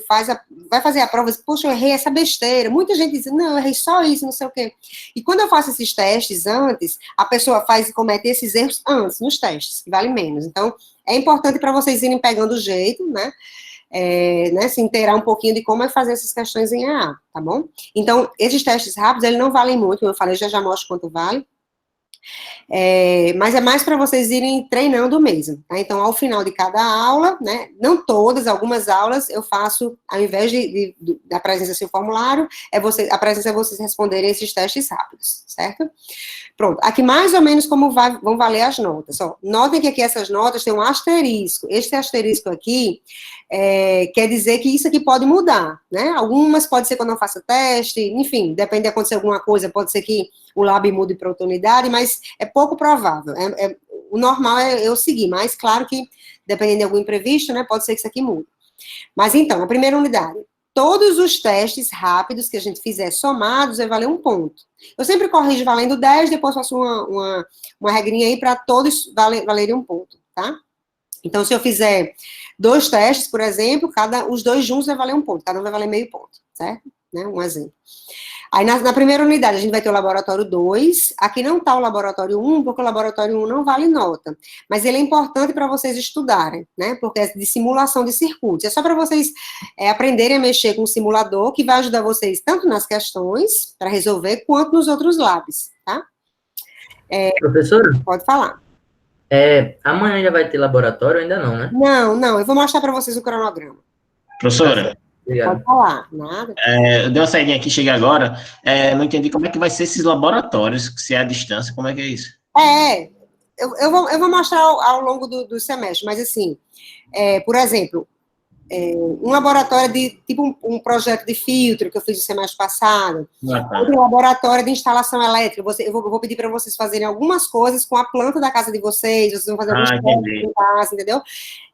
vai fazer a prova e diz, poxa, eu errei essa besteira, muita gente diz, não, eu errei só isso, não sei o quê, e quando eu faço esses testes antes, a pessoa faz e comete esses erros antes, nos testes, que vale menos, então, é importante para vocês irem pegando o jeito, né, se inteirar um pouquinho de como é fazer essas questões em EA, tá bom? Então, esses testes rápidos, eles não valem muito, como eu falei, já mostro quanto vale, mas é mais para vocês irem treinando mesmo, tá? Então, ao final de cada aula, né, não todas, algumas aulas eu faço, ao invés da presença sem formulário, a presença é vocês responderem esses testes rápidos, certo? Pronto, aqui mais ou menos como vão valer as notas. Ó, notem que aqui essas notas têm um asterisco. Este asterisco aqui quer dizer que isso aqui pode mudar, né? Algumas pode ser quando eu faço teste, enfim, depende de acontecer alguma coisa, pode ser que o lab mude para outra unidade, mas é pouco provável. O normal é eu seguir, mas claro que, dependendo de algum imprevisto, né, pode ser que isso aqui mude. Mas então, a primeira unidade, todos os testes rápidos que a gente fizer somados vai valer 1 ponto. Eu sempre corrijo valendo 10, depois faço uma regrinha aí para todos valerem 1 ponto, tá? Então, se eu fizer 2 testes, por exemplo, os 2 juntos vai valer 1 ponto, cada um vai valer meio ponto, certo? Né? Um exemplo. Aí, na primeira unidade, a gente vai ter o laboratório 2, aqui não está o laboratório 1, porque o laboratório 1 não vale nota, mas ele é importante para vocês estudarem, né, porque é de simulação de circuitos, é só para vocês aprenderem a mexer com o simulador, que vai ajudar vocês tanto nas questões, para resolver, quanto nos outros labs, tá? Professora? Pode falar. Amanhã já vai ter laboratório, ainda não, né? Não, eu vou mostrar para vocês o cronograma. Professora, pode falar, nada. Eu dei uma saidinha aqui, cheguei agora, não entendi como é que vai ser esses laboratórios, se é à distância, como é que é isso? Eu vou mostrar ao longo do semestre, mas assim, por exemplo, um laboratório de, tipo um projeto de filtro que eu fiz no semestre passado, outro laboratório de instalação elétrica, eu vou pedir para vocês fazerem algumas coisas com a planta da casa de vocês vão fazer alguns testes em casa, entendeu?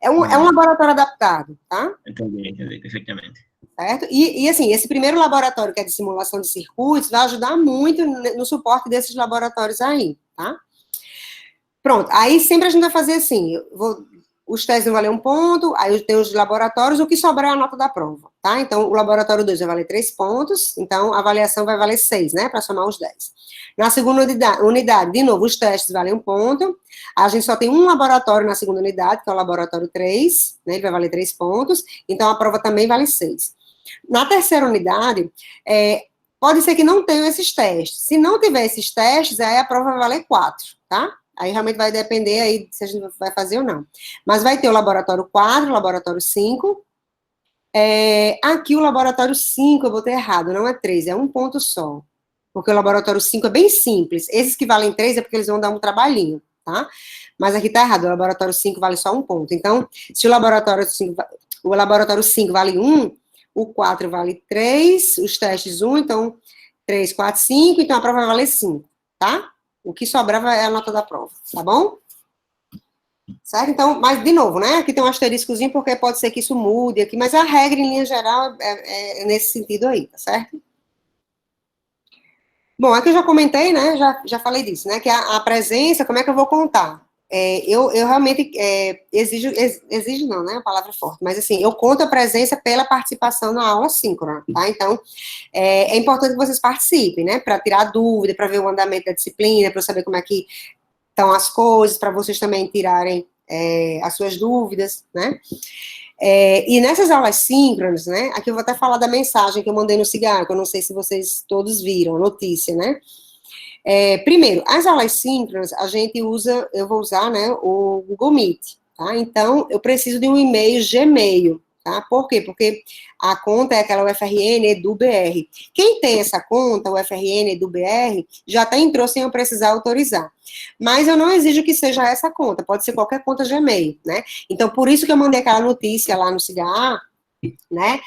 É um laboratório adaptado, tá? Entendi, perfeitamente. Certo? E assim, esse primeiro laboratório, que é de simulação de circuitos, vai ajudar muito no suporte desses laboratórios aí, tá? Pronto, aí sempre a gente vai fazer assim, os testes vão valer 1 ponto, aí tem os laboratórios, o que sobrar é a nota da prova, tá? Então, o laboratório 2 vai valer 3 pontos, então a avaliação vai valer 6, né, para somar os 10. Na segunda unidade, de novo, os testes valem 1 ponto, a gente só tem um laboratório na segunda unidade, que é o laboratório 3, né, ele vai valer 3 pontos, então a prova também vale 6. Na terceira unidade, pode ser que não tenham esses testes, se não tiver esses testes, aí a prova vai valer 4, tá? Aí realmente vai depender aí se a gente vai fazer ou não. Mas vai ter o laboratório 4, o laboratório 5. Aqui o laboratório 5, eu botei errado, não é 3, é 1 ponto só. Porque o laboratório 5 é bem simples. Esses que valem 3 é porque eles vão dar um trabalhinho, tá? Mas aqui tá errado, o laboratório 5 vale só 1 ponto. Então, se o laboratório 5... o laboratório 5 vale 1, o 4 vale 3, os testes 1, então 3, 4, 5, então a prova vai valer 5, tá? O que sobrava é a nota da prova, tá bom? Certo? Então, mas, de novo, né? Aqui tem um asteriscozinho, porque pode ser que isso mude aqui, mas a regra, em linha geral, é nesse sentido aí, tá certo? Bom, aqui eu já comentei, né? Já falei disso, né? Que a presença, como é que eu vou contar? Eu realmente exijo não, né? A palavra é forte, mas assim, eu conto a presença pela participação na aula síncrona, tá? Então, é importante que vocês participem, né? Para tirar dúvida, para ver o andamento da disciplina, para eu saber como é que estão as coisas, para vocês também tirarem as suas dúvidas, né? E nessas aulas síncronas, né? Aqui eu vou até falar da mensagem que eu mandei no Cigarro, que eu não sei se vocês todos viram, a notícia, né? Primeiro, as aulas síncronas, eu vou usar, né, o Google Meet, tá? Então, eu preciso de um e-mail Gmail, tá? Por quê? Porque a conta é aquela UFRN EduBR. Quem tem essa conta, o UFRN EduBR, já até entrou sem eu precisar autorizar. Mas eu não exijo que seja essa conta, pode ser qualquer conta Gmail, né? Então, por isso que eu mandei aquela notícia lá no Cigarro, né,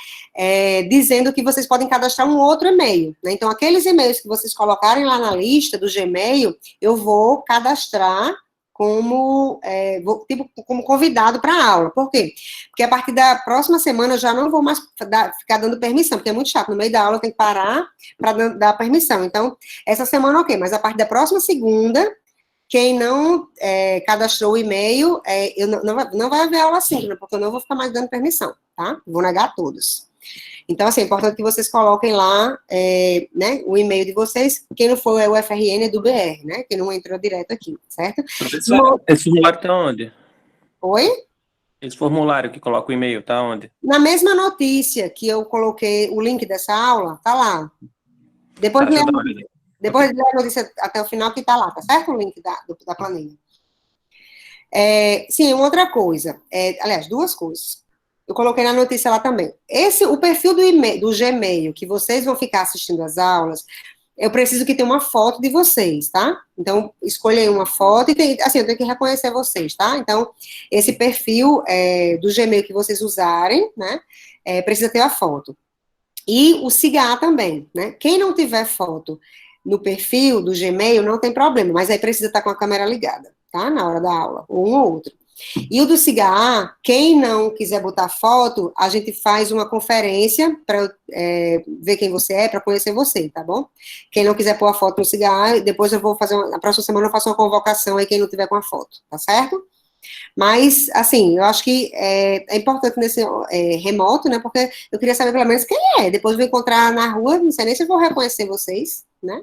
dizendo que vocês podem cadastrar um outro e-mail, né, então aqueles e-mails que vocês colocarem lá na lista do Gmail, eu vou cadastrar como convidado para a aula. Por quê? Porque a partir da próxima semana eu já não vou mais ficar dando permissão, porque é muito chato, no meio da aula eu tenho que parar para dar permissão, então, essa semana ok, mas a partir da próxima segunda, quem não cadastrou o e-mail, não vai haver aula síncrona, porque eu não vou ficar mais dando permissão, tá? Vou negar a todos. Então, assim, é importante que vocês coloquem lá, né, o e-mail de vocês, quem não for é o FRN é do BR, né? Quem não entrou direto aqui, certo? Esse formulário tá onde? Oi? Esse formulário que coloca o e-mail, tá onde? Na mesma notícia que eu coloquei o link dessa aula, tá lá. Depois Tá, de ler a notícia até o final, que tá lá, tá certo? O link da planilha. Sim, uma outra coisa. Aliás, duas coisas. Eu coloquei na notícia lá também. O perfil do Gmail, que vocês vão ficar assistindo as aulas, eu preciso que tenha uma foto de vocês, tá? Então, escolha aí uma foto e, assim, eu tenho que reconhecer vocês, tá? Então, esse perfil do Gmail que vocês usarem, né, precisa ter a foto. E o Cigarro também, né? Quem não tiver foto no perfil do Gmail, não tem problema, mas aí precisa estar com a câmera ligada, tá? Na hora da aula, ou um ou outro. E o do Cigarro, quem não quiser botar foto, a gente faz uma conferência para ver quem você é, para conhecer você, tá bom? Quem não quiser pôr a foto no Cigarro, depois eu vou fazer, na próxima semana eu faço uma convocação aí, quem não tiver com a foto, tá certo? Mas, assim, eu acho que é importante nesse remoto, né, porque eu queria saber pelo menos quem é, depois eu vou encontrar na rua, não sei nem se eu vou reconhecer vocês, né,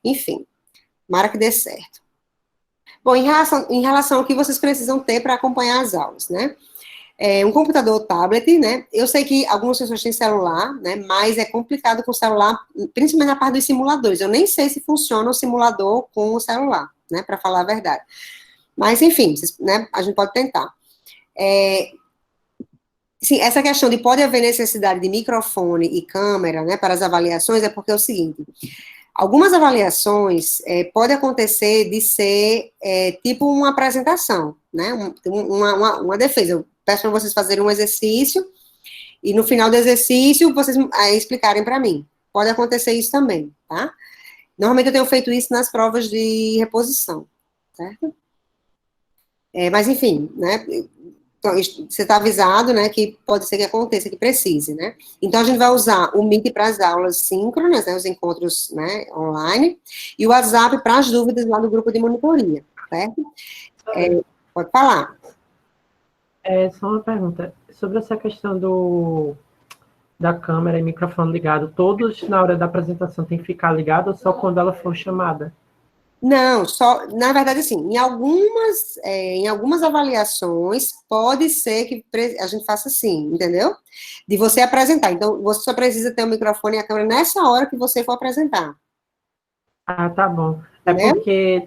enfim, tomara que dê certo. Bom, em relação ao que vocês precisam ter para acompanhar as aulas, né, um computador ou tablet, né, eu sei que algumas pessoas têm celular, né, mas é complicado com o celular, principalmente na parte dos simuladores, eu nem sei se funciona o simulador com o celular, né, para falar a verdade. Mas, enfim, né, a gente pode tentar. Sim, essa questão de pode haver necessidade de microfone e câmera, né, para as avaliações, é porque é o seguinte, algumas avaliações pode acontecer de ser tipo uma apresentação, né, uma defesa. Eu peço para vocês fazerem um exercício, e no final do exercício, vocês explicarem para mim. Pode acontecer isso também, tá? Normalmente eu tenho feito isso nas provas de reposição, certo? Mas, enfim, né, então, você está avisado, né, que pode ser que aconteça, que precise, né. Então, a gente vai usar o Meet para as aulas síncronas, né, os encontros, né, online, e o WhatsApp para as dúvidas lá no grupo de monitoria, certo? Pode falar. Só uma pergunta. Sobre essa questão da câmera e microfone ligado, todos na hora da apresentação tem que ficar ligado ou só quando ela for chamada? Não, só, na verdade, assim, em algumas avaliações, pode ser que a gente faça assim, entendeu? De você apresentar. Então, você só precisa ter o microfone e a câmera nessa hora que você for apresentar. Ah, tá bom. Porque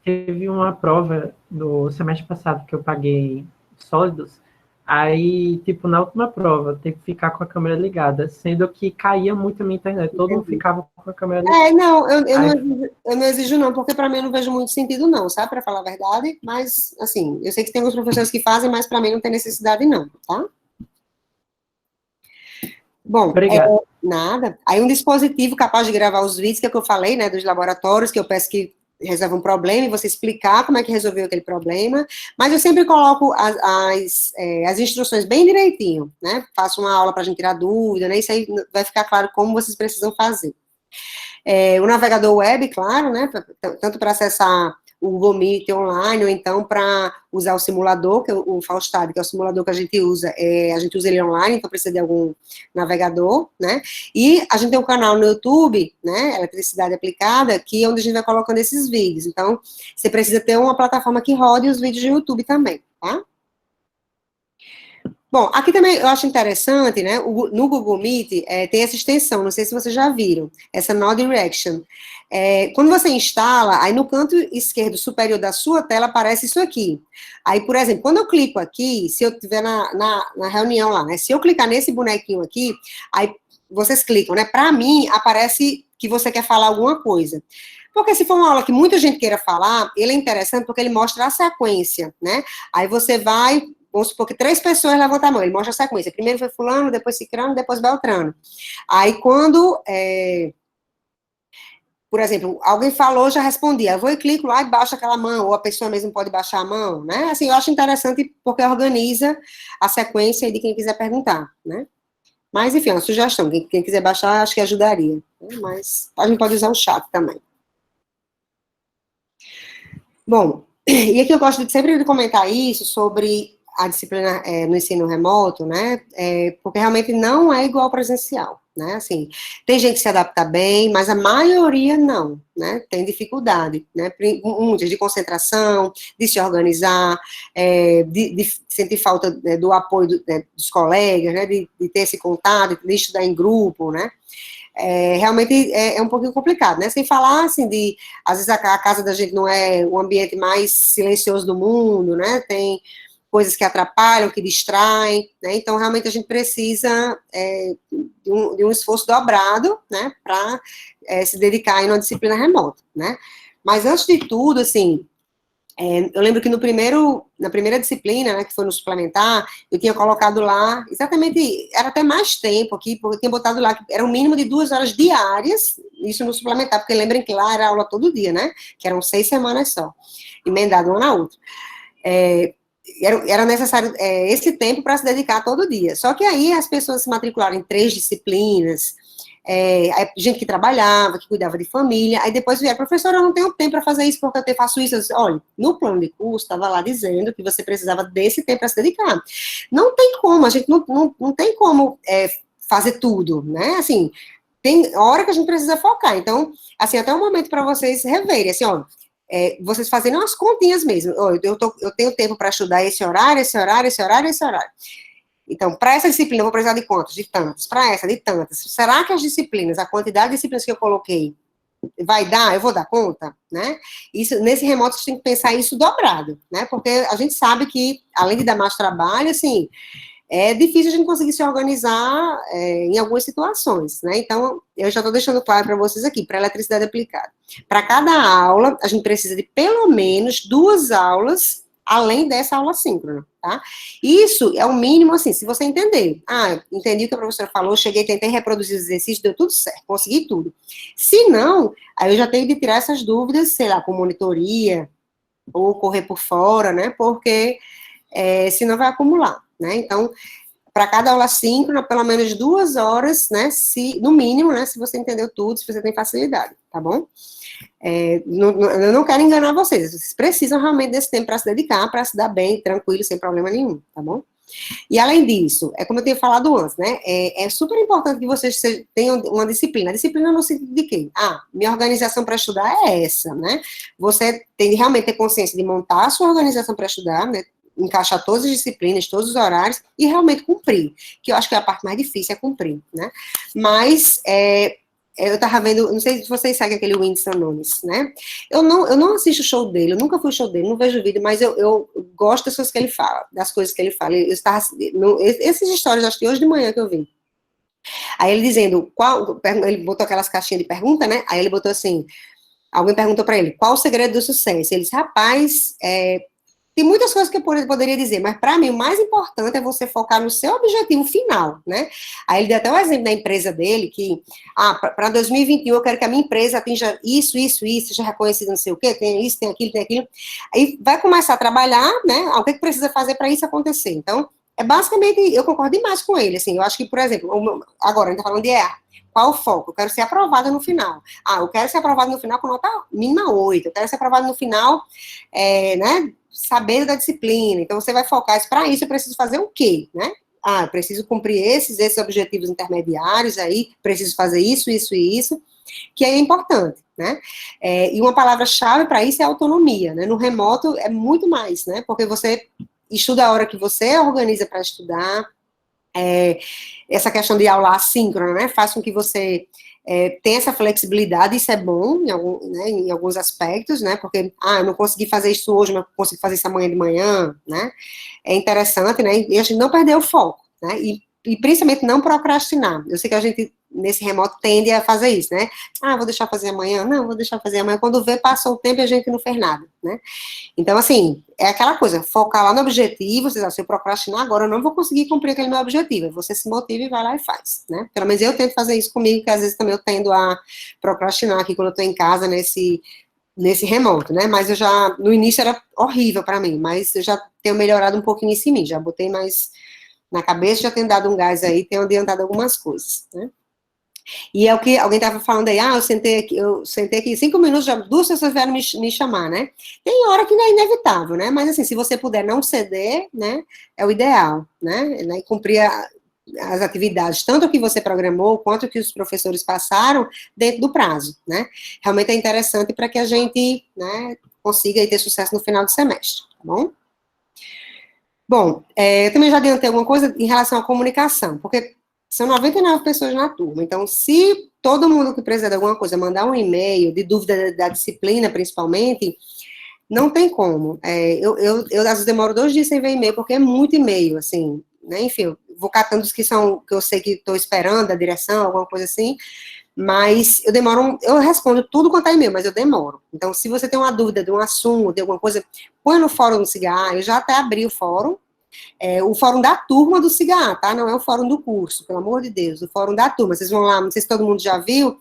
teve uma prova no semestre passado que eu paguei sólidos, aí, tipo, na última prova, teve que ficar com a câmera ligada, sendo que caía muito a minha internet, todo mundo ficava com a câmera ligada. Não, eu não exijo não, porque para mim eu não vejo muito sentido não, sabe, para falar a verdade, mas, assim, eu sei que tem alguns professores que fazem, mas para mim não tem necessidade não, tá? Bom, Obrigado. nada. Aí um dispositivo capaz de gravar os vídeos, que é o que eu falei, né, dos laboratórios, que eu peço que resolva um problema e você explicar como é que resolveu aquele problema, mas eu sempre coloco as instruções bem direitinho, né, faço uma aula para a gente tirar dúvida, né, isso aí vai ficar claro como vocês precisam fazer. O navegador web, claro, né, tanto para acessar o Google Meet online, ou então para usar o simulador, que é o Faustad, que é o simulador que a gente usa ele online, então precisa de algum navegador, né, e a gente tem um canal no YouTube, né, Eletricidade Aplicada, que é onde a gente vai colocando esses vídeos, então você precisa ter uma plataforma que rode os vídeos do YouTube também, tá? Bom, aqui também eu acho interessante, né, no Google Meet tem essa extensão, não sei se vocês já viram, essa No Direction. Quando você instala, aí no canto esquerdo superior da sua tela aparece isso aqui. Aí, por exemplo, quando eu clico aqui, se eu estiver na reunião lá, né, se eu clicar nesse bonequinho aqui, aí vocês clicam, né, para mim aparece que você quer falar alguma coisa. Porque se for uma aula que muita gente queira falar, ele é interessante porque ele mostra a sequência, né, aí você vai... Vamos supor que 3 pessoas levantam a mão, ele mostra a sequência. Primeiro foi fulano, depois cicrano, depois beltrano. Aí, quando, por exemplo, alguém falou, já respondia. Eu vou e clico lá e baixo aquela mão, ou a pessoa mesmo pode baixar a mão, né? Assim, eu acho interessante porque organiza a sequência de quem quiser perguntar, né? Mas, enfim, é uma sugestão. Quem quiser baixar, acho que ajudaria. Né? Mas a gente pode usar o chat também. Bom, e aqui eu gosto sempre de comentar isso sobre a disciplina no ensino remoto, né, porque realmente não é igual ao presencial, né, assim, tem gente que se adapta bem, mas a maioria não, né, tem dificuldade, né, muitas de concentração, de se organizar, de sentir falta do apoio dos colegas, né, de ter esse contato, de estudar em grupo, né, realmente é um pouquinho complicado, né, sem falar, assim, às vezes a casa da gente não é o ambiente mais silencioso do mundo, né, tem coisas que atrapalham, que distraem, né, então realmente a gente precisa de um esforço dobrado, né, para se dedicar aí numa disciplina remota, né, mas antes de tudo, assim, eu lembro que na primeira disciplina, né, que foi no suplementar, eu tinha colocado lá, exatamente, era até mais tempo aqui, porque eu tinha botado lá, que era um mínimo de 2 horas diárias, isso no suplementar, porque lembrem que lá era aula todo dia, né, que eram 6 semanas só, emendado uma na outra. Era necessário esse tempo para se dedicar todo dia. Só que aí as pessoas se matricularam em 3 disciplinas, gente que trabalhava, que cuidava de família, aí depois vieram, professora, eu não tenho tempo para fazer isso, porque eu faço isso. Eu disse, olha, no plano de curso, estava lá dizendo que você precisava desse tempo para se dedicar. Não tem como, a gente não tem como fazer tudo, né, assim, tem hora que a gente precisa focar, então, assim, até um momento para vocês reverem, assim, ó, vocês fazendo umas continhas mesmo. Eu tenho tempo para estudar esse horário, esse horário, esse horário, esse horário. Então, para essa disciplina, eu vou precisar de quantos? De tantos. Para essa, de tantas. Será que as disciplinas, a quantidade de disciplinas que eu coloquei, vai dar? Eu vou dar conta? Né? Isso, nesse remoto, a gente tem que pensar isso dobrado, né? Porque a gente sabe que, além de dar mais trabalho, assim, é difícil a gente conseguir se organizar em algumas situações, né? Então, eu já estou deixando claro para vocês aqui, para eletricidade aplicada. Para cada aula, a gente precisa de pelo menos 2 aulas, além dessa aula síncrona, tá? Isso é o mínimo, assim, se você entender. Entendi o que a professora falou, cheguei, tentei reproduzir os exercícios, deu tudo certo, consegui tudo. Se não, aí eu já tenho de tirar essas dúvidas, sei lá, com monitoria, ou correr por fora, né? Porque senão vai acumular. Né? Então, para cada aula síncrona, pelo menos 2 horas, né, no mínimo, né, se você entendeu tudo, se você tem facilidade, tá bom? Eu não quero enganar vocês precisam realmente desse tempo para se dedicar, para se dar bem, tranquilo, sem problema nenhum, tá bom? E além disso, como eu tinha falado antes, né, é super importante que vocês tenham uma disciplina. A disciplina no sentido de quê? Minha organização para estudar é essa, né? Você tem de realmente ter consciência de montar a sua organização para estudar, né? Encaixar todas as disciplinas, todos os horários, e realmente cumprir, que eu acho que a parte mais difícil é cumprir, né? Mas, eu tava vendo, não sei se vocês seguem aquele Whindersson Nunes, né? Eu não assisto o show dele, eu nunca fui ao show dele, não vejo vídeo, mas eu gosto das coisas que ele fala, essas histórias, acho que hoje de manhã que eu vi. Aí ele dizendo, ele botou aquelas caixinhas de pergunta, né? Aí ele botou assim, alguém perguntou para ele, qual o segredo do sucesso? Ele disse, rapaz, tem muitas coisas que eu poderia dizer, mas para mim o mais importante é você focar no seu objetivo final, né? Aí ele deu até o exemplo da empresa dele, que, para 2021 eu quero que a minha empresa atinja isso, seja reconhecida não sei o quê, tem isso, tem aquilo. Aí vai começar a trabalhar, né? O que precisa fazer para isso acontecer. Então, basicamente, eu concordo demais com ele, assim, eu acho que, por exemplo, agora a gente tá falando de EA, qual o foco? Eu quero ser aprovada no final. Eu quero ser aprovada no final com nota mínima 8, eu quero ser aprovada no final, né, sabendo da disciplina. Então, você vai focar para isso, eu preciso fazer o quê, né? Eu preciso cumprir esses objetivos intermediários aí, preciso fazer isso, que é importante, né? E uma palavra-chave para isso é autonomia, né? No remoto é muito mais, né? Porque você estuda a hora que você organiza para estudar, essa questão de aula assíncrona, né, faz com que você tenha essa flexibilidade, isso é bom em alguns aspectos, né, porque, eu não consegui fazer isso hoje, mas consigo fazer isso amanhã de manhã, né, é interessante, né, e a gente não perder o foco, né, e principalmente não procrastinar. Eu sei que a gente, nesse remoto, tende a fazer isso, né, vou deixar fazer amanhã, não, vou deixar fazer amanhã, quando vê, passou o tempo e a gente não fez nada, né. Então, assim, é aquela coisa, focar lá no objetivo, se eu procrastinar agora, eu não vou conseguir cumprir aquele meu objetivo, você se motiva e vai lá e faz, né, pelo menos eu tento fazer isso comigo, que às vezes também eu tendo a procrastinar aqui quando eu tô em casa, nesse remoto, né, mas no início era horrível para mim, mas eu já tenho melhorado um pouquinho isso em mim, já botei mais na cabeça, já tenho dado um gás aí, tenho adiantado algumas coisas, né. E é o que alguém estava falando aí, eu sentei aqui 5 minutos, já 2 pessoas vieram me chamar, né? Tem hora que é inevitável, né? Mas assim, se você puder não ceder, né, é o ideal, né? E cumprir as atividades, tanto o que você programou, quanto o que os professores passaram, dentro do prazo, né? Realmente é interessante para que a gente, né, consiga aí ter sucesso no final do semestre, tá bom? Bom, eu também já adiantei alguma coisa em relação à comunicação, porque são 99 pessoas na turma, então se todo mundo que precisa de alguma coisa mandar um e-mail, de dúvida da disciplina, principalmente, não tem como. Eu às vezes demoro 2 dias sem ver e-mail, porque é muito e-mail, assim, né, enfim, eu vou catando os que eu sei que estou esperando, da direção, alguma coisa assim, mas eu respondo tudo quanto é e-mail, mas eu demoro. Então, se você tem uma dúvida de um assunto, de alguma coisa, põe no fórum do CIGA, eu já até abri o fórum da turma do CIGA, tá? Não é o fórum do curso, pelo amor de Deus, o fórum da turma. Vocês vão lá, não sei se todo mundo já viu,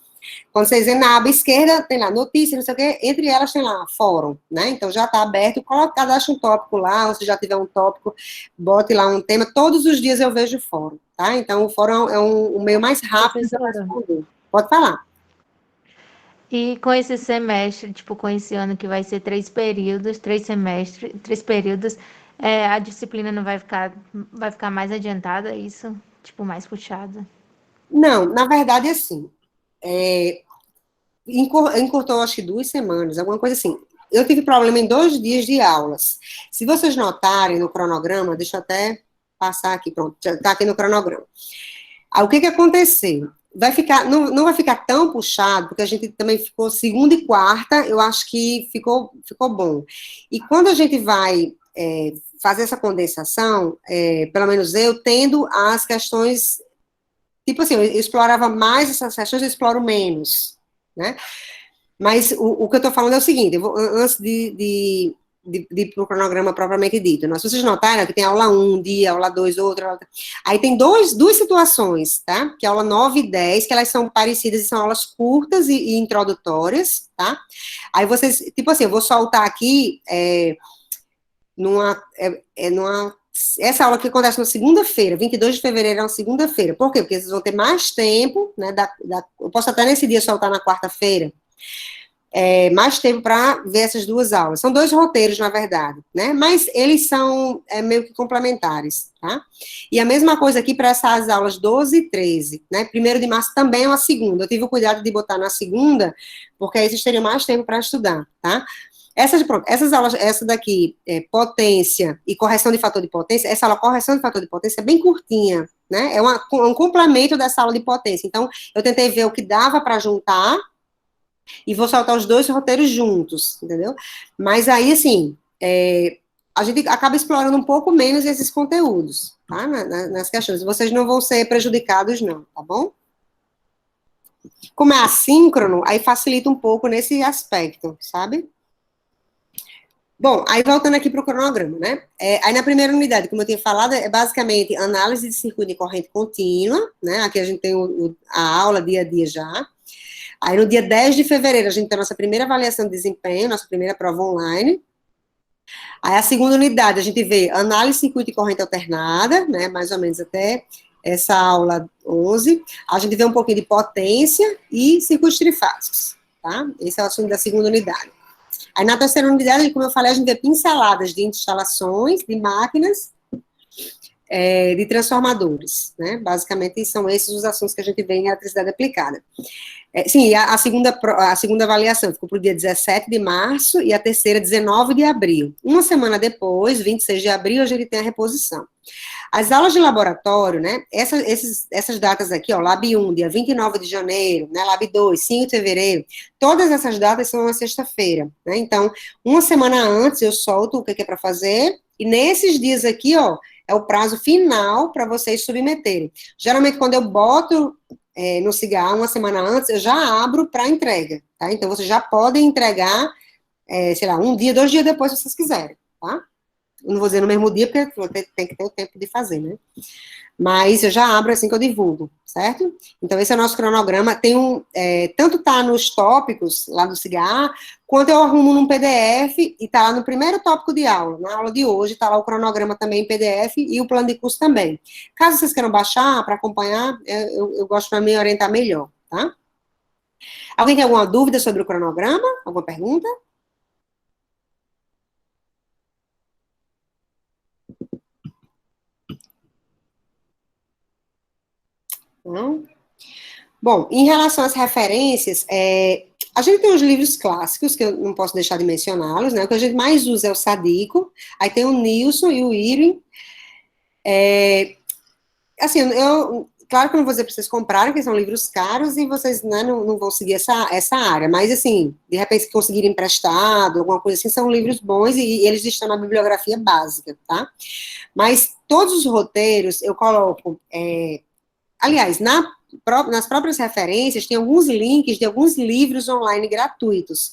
quando vocês vêm na aba esquerda, tem lá notícia, não sei o quê, entre elas tem lá fórum, né? Então já está aberto, cadastre um tópico lá, ou se já tiver um tópico, bote lá um tema, todos os dias eu vejo o fórum, tá? Então o fórum é um meio mais rápido para responder. Pode falar. E com esse semestre, tipo, com esse ano que vai ser 3 períodos, 3 semestres, 3 períodos, a disciplina não vai ficar mais adiantada, isso? Tipo, mais puxada? Não, na verdade, assim, encurtou, acho que 2 semanas, alguma coisa assim. Eu tive problema em 2 dias de aulas. Se vocês notarem no cronograma, deixa eu até passar aqui, pronto, já está aqui no cronograma. O que aconteceu? Não vai ficar tão puxado, porque a gente também ficou segunda e quarta, eu acho que ficou bom. E quando a gente vai fazer essa condensação, pelo menos eu tendo as questões, tipo assim, eu explorava mais essas questões, eu exploro menos, né? Mas o que eu estou falando é o seguinte, antes de ir para o cronograma propriamente dito, se vocês notaram que tem aula 1 um dia, aula 2 outra, aí tem duas situações, tá? Que é aula 9 e 10, que elas são parecidas e são aulas curtas e introdutórias, tá? Aí vocês, tipo assim, eu vou soltar aqui essa aula que acontece na segunda-feira, 22 de fevereiro é uma segunda-feira. Por quê? Porque vocês vão ter mais tempo, né? Eu posso até nesse dia soltar na quarta-feira, mais tempo para ver essas 2 aulas. São 2 roteiros, na verdade, né? Mas eles são meio que complementares, tá? E a mesma coisa aqui para essas aulas 12 e 13, né? 1º de março também é uma segunda. Eu tive o cuidado de botar na segunda, porque aí vocês teriam mais tempo para estudar, tá? Essas aulas, essa daqui, potência e correção de fator de potência, essa aula correção de fator de potência é bem curtinha, né? É um complemento dessa aula de potência. Então, eu tentei ver o que dava para juntar e vou soltar os 2 roteiros juntos, entendeu? Mas aí, assim, a gente acaba explorando um pouco menos esses conteúdos, tá? Nas questões. Vocês não vão ser prejudicados, não, tá bom? Como é assíncrono, aí facilita um pouco nesse aspecto, sabe? Bom, aí voltando aqui para o cronograma, né? Aí na primeira unidade, como eu tinha falado, é basicamente análise de circuito de corrente contínua, né? Aqui a gente tem a aula dia a dia já. Aí no dia 10 de fevereiro a gente tem a nossa primeira avaliação de desempenho, nossa primeira prova online. Aí a segunda unidade a gente vê análise de circuito de corrente alternada, né? Mais ou menos até essa aula 11. A gente vê um pouquinho de potência e circuitos trifásicos, tá? Esse é o assunto da segunda unidade. Aí na terceira unidade, como eu falei, a gente vê pinceladas de instalações, de máquinas, de transformadores, né? Basicamente, são esses os assuntos que a gente vê em eletricidade aplicada. Sim, a segunda avaliação ficou para o dia 17 de março e a terceira, 19 de abril. Uma semana depois, 26 de abril, a gente tem a reposição. As aulas de laboratório, né, essas datas aqui, ó, Lab 1, dia 29 de janeiro, né, Lab 2, 5 de fevereiro, todas essas datas são na sexta-feira, né, então, uma semana antes eu solto o que é para fazer, e nesses dias aqui, ó, é o prazo final para vocês submeterem. Geralmente, quando eu boto no CIGA uma semana antes, eu já abro para entrega, tá, então vocês já podem entregar, sei lá, um dia, 2 dias depois, se vocês quiserem, tá? Eu não vou dizer no mesmo dia, porque tem que ter o tempo de fazer, né? Mas eu já abro assim que eu divulgo, certo? Então, esse é o nosso cronograma. Tem tanto tá nos tópicos, lá do CIGA, quanto eu arrumo num PDF, e tá lá no primeiro tópico de aula. Na aula de hoje, tá lá o cronograma também em PDF, e o plano de curso também. Caso vocês queiram baixar, para acompanhar, eu gosto para me orientar melhor, tá? Alguém tem alguma dúvida sobre o cronograma? Alguma pergunta? Não? Bom, em relação às referências, a gente tem os livros clássicos, que eu não posso deixar de mencioná-los, né? O que a gente mais usa é o Sadico, aí tem o Nilson e o Irwin. Assim, claro que eu não vou dizer para vocês comprarem, porque são livros caros, e vocês, né, não vão seguir essa área, mas, assim, de repente, se conseguirem emprestado, alguma coisa assim, são livros bons, e eles estão na bibliografia básica, tá? Mas todos os roteiros eu coloco... Aliás, nas próprias referências, tem alguns links de alguns livros online gratuitos.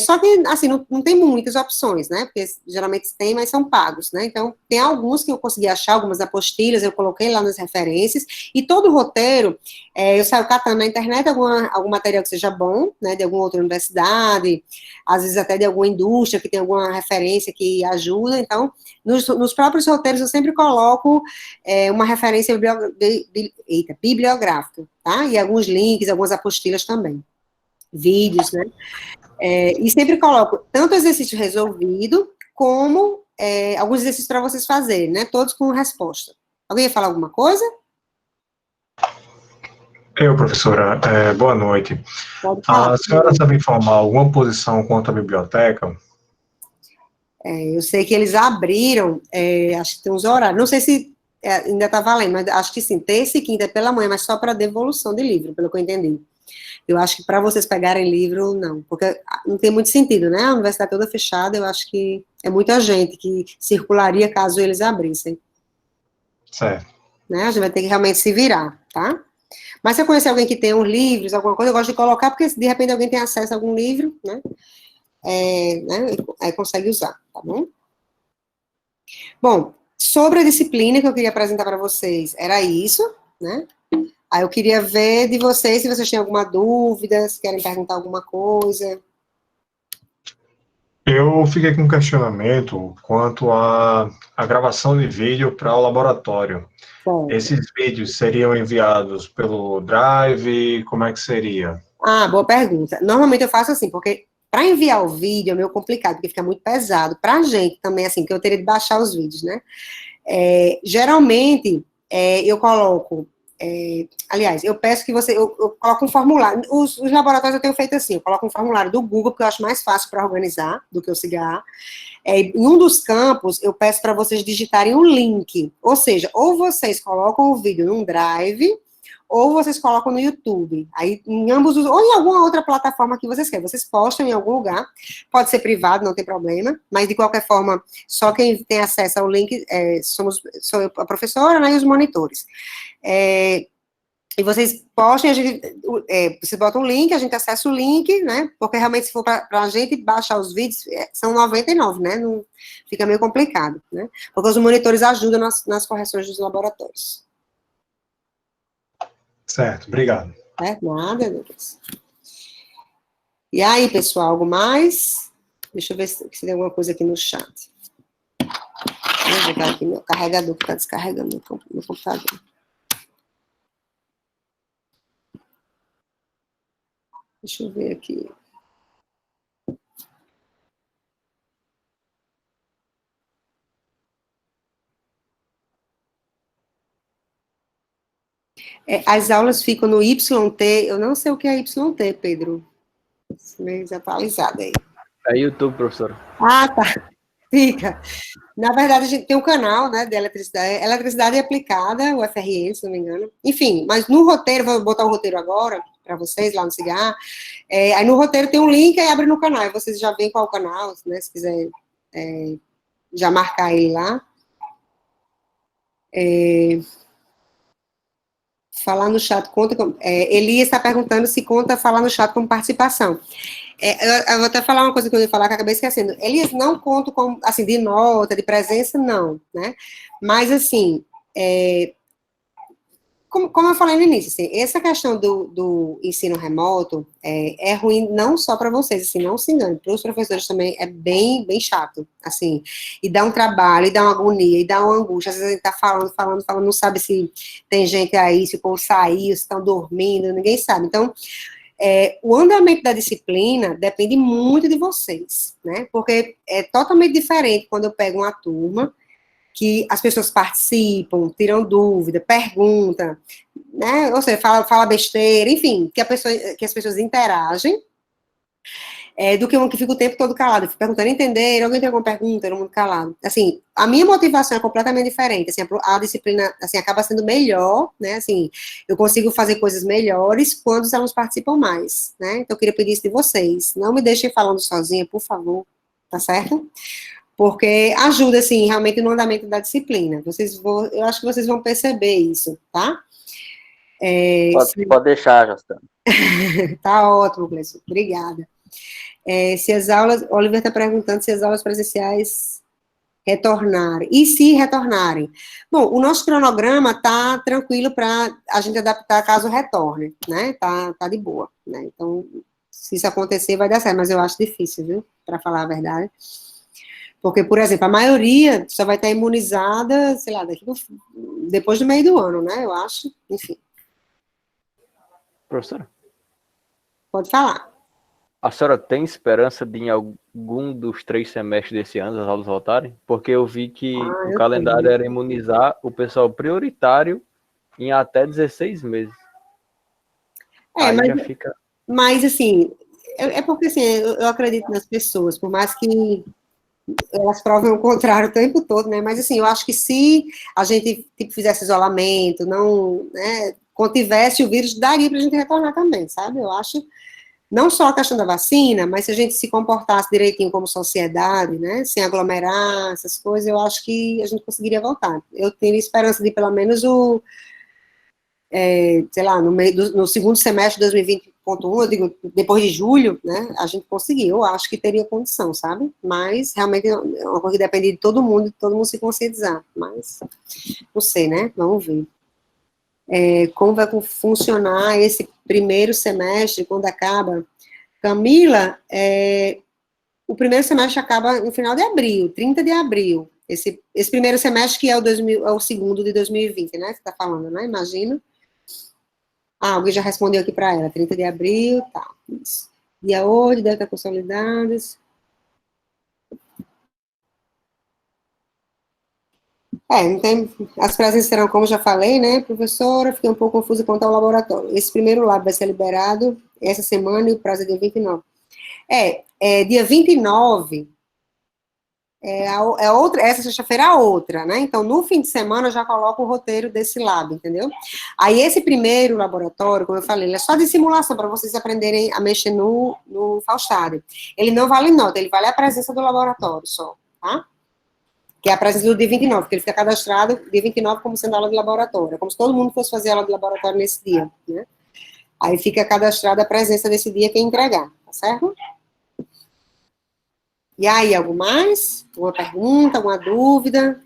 Só que, assim, não tem muitas opções, né? Porque geralmente tem, mas são pagos, né? Então, tem alguns que eu consegui achar, algumas apostilhas, eu coloquei lá nas referências, e todo o roteiro, eu saio catando na internet algum material que seja bom, né? De alguma outra universidade, às vezes até de alguma indústria que tem alguma referência que ajuda. Então, nos próprios roteiros eu sempre coloco uma referência bibliográfica, tá? E alguns links, algumas apostilhas também. Vídeos, né? E sempre coloco tanto exercício resolvido, como alguns exercícios para vocês fazerem, né? Todos com resposta. Alguém ia falar alguma coisa? Professora, boa noite. A senhora sabe informar alguma posição quanto à biblioteca? Eu sei que eles abriram, acho que tem uns horários, não sei se ainda está valendo, mas acho que sim, terça e quinta pela manhã, mas só para devolução de livro, pelo que eu entendi. Eu acho que para vocês pegarem livro, não, porque não tem muito sentido, né? A universidade toda fechada, eu acho que é muita gente que circularia caso eles abrissem. Certo. Né? A gente vai ter que realmente se virar, tá? Mas se eu conhecer alguém que tem uns livros, alguma coisa, eu gosto de colocar, porque se de repente alguém tem acesso a algum livro, né? Aí consegue usar, tá bom? Bom, sobre a disciplina que eu queria apresentar para vocês, era isso, né? Aí eu queria ver de vocês se vocês têm alguma dúvida, se querem perguntar alguma coisa. Eu fiquei com um questionamento quanto à gravação de vídeo para o laboratório. Bom. Esses vídeos seriam enviados pelo Drive? Como é que seria? Boa pergunta. Normalmente eu faço assim, porque para enviar o vídeo é meio complicado, porque fica muito pesado. Para a gente também, assim, que eu teria de baixar os vídeos, né? Geralmente, eu coloco... aliás, eu peço que eu coloco um formulário. Os laboratórios eu tenho feito assim, eu coloco um formulário do Google, porque eu acho mais fácil para organizar do que o CIGA. Em um dos campos, eu peço para vocês digitarem um link, ou seja, ou vocês colocam o vídeo num Drive, ou vocês colocam no YouTube. Aí, em ambos ou em alguma outra plataforma que vocês querem. Vocês postam em algum lugar, pode ser privado, não tem problema, mas de qualquer forma, só quem tem acesso ao link sou eu, a professora, né, e os monitores. E vocês postem, você bota um link, a gente acessa o link, né? Porque realmente, se for para a gente baixar os vídeos, são 99, né? Não, fica meio complicado, né? Porque os monitores ajudam nas correções dos laboratórios. Certo, obrigado. Nada, Lucas. E aí, pessoal, algo mais? Deixa eu ver se tem alguma coisa aqui no chat. Vou botar aqui meu carregador que está descarregando meu computador. Deixa eu ver aqui. As aulas ficam no YT, eu não sei o que é YT, Pedro. Meio desatualizado aí. É YouTube, professor. Ah, tá. Fica. Na verdade, a gente tem um canal, né, de eletricidade aplicada, o FRN, se não me engano. Enfim, mas no roteiro, vou botar o roteiro agora, para vocês, lá no Cigarro. Aí no roteiro tem um link, aí abre no canal, aí vocês já veem qual canal, né, se quiser já marcar ele lá. Falar no chat conta... Elias está perguntando se conta falar no chat como participação. Eu vou até falar uma coisa que eu ia falar que eu acabei esquecendo. Elias, não conto como, assim, de nota, de presença, não, né? Mas, assim, como eu falei no início, assim, essa questão do ensino remoto é ruim não só para vocês, assim, não se engane, para os professores também é bem, bem chato, assim, e dá um trabalho, e dá uma agonia, e dá uma angústia, às vezes a gente tá falando, não sabe se tem gente aí, se o povo saiu, se estão dormindo, ninguém sabe, então, o andamento da disciplina depende muito de vocês, né, porque é totalmente diferente quando eu pego uma turma, que as pessoas participam, tiram dúvida, perguntam, né, ou seja, fala besteira, enfim, que as pessoas interagem, do que um que fica o tempo todo calado, fica perguntando, entender, alguém tem alguma pergunta, todo mundo calado. Assim, a minha motivação é completamente diferente, assim, a disciplina, assim, acaba sendo melhor, né, assim, eu consigo fazer coisas melhores quando os alunos participam mais, né, então eu queria pedir isso de vocês, não me deixem falando sozinha, por favor, tá certo? Porque ajuda, assim, realmente no andamento da disciplina. Eu acho que vocês vão perceber isso, tá? Pode deixar, Jostana. Tá ótimo, Gleison. Obrigada. Se as aulas... Oliver está perguntando se as aulas presenciais retornarem. E se retornarem? Bom, o nosso cronograma tá tranquilo para a gente adaptar caso retorne, né? Tá de boa, né? Então, se isso acontecer, vai dar certo, mas eu acho difícil, viu? Para falar a verdade. Porque, por exemplo, a maioria só vai estar imunizada, sei lá, depois do meio do ano, né? Eu acho, enfim. Professora? Pode falar. A senhora tem esperança de em algum dos 3 semestres desse ano as aulas voltarem? Porque eu vi que o calendário era imunizar o pessoal prioritário em até 16 meses. Aí já fica... Mas, assim, porque, assim, eu acredito nas pessoas, por mais que elas provem o contrário o tempo todo, né, mas assim, eu acho que se a gente, tipo, fizesse isolamento, não, né, contivesse o vírus, daria pra gente retornar também, sabe, eu acho, não só a questão da vacina, mas se a gente se comportasse direitinho como sociedade, né, sem aglomerar, essas coisas, eu acho que a gente conseguiria voltar. Eu tenho esperança de, pelo menos, sei lá, no segundo semestre de 2020.1, eu digo, depois de julho, né, a gente conseguiu, eu acho que teria condição, sabe, mas realmente é uma coisa que depende de todo mundo se conscientizar, mas, não sei, né, vamos ver. Como vai funcionar esse primeiro semestre, quando acaba? Camila, o primeiro semestre acaba no final de abril, 30 de abril, esse primeiro semestre que é o segundo de 2020, né, você está falando, né, imagino. Alguém já respondeu aqui para ela, 30 de abril, tá, isso. Dia hoje, deve estar consolidados. Não tem, as presenças serão, como já falei, né, professora, fiquei um pouco confusa quanto ao laboratório. Esse primeiro lab vai ser liberado essa semana e o prazo é dia 29. Dia 29, essa sexta-feira é a outra, né? Então, no fim de semana, eu já coloco o roteiro desse lab, entendeu? Aí, esse primeiro laboratório, como eu falei, ele é só de simulação, para vocês aprenderem a mexer no Faustário. Ele não vale nota, ele vale a presença do laboratório só, tá? que é a presença do dia 29, porque ele fica cadastrado dia 29 como sendo aula de laboratório, como se todo mundo fosse fazer aula de laboratório nesse dia, né? Aí fica cadastrada a presença desse dia quem entregar, tá certo? E aí, algo mais? Alguma pergunta, alguma dúvida?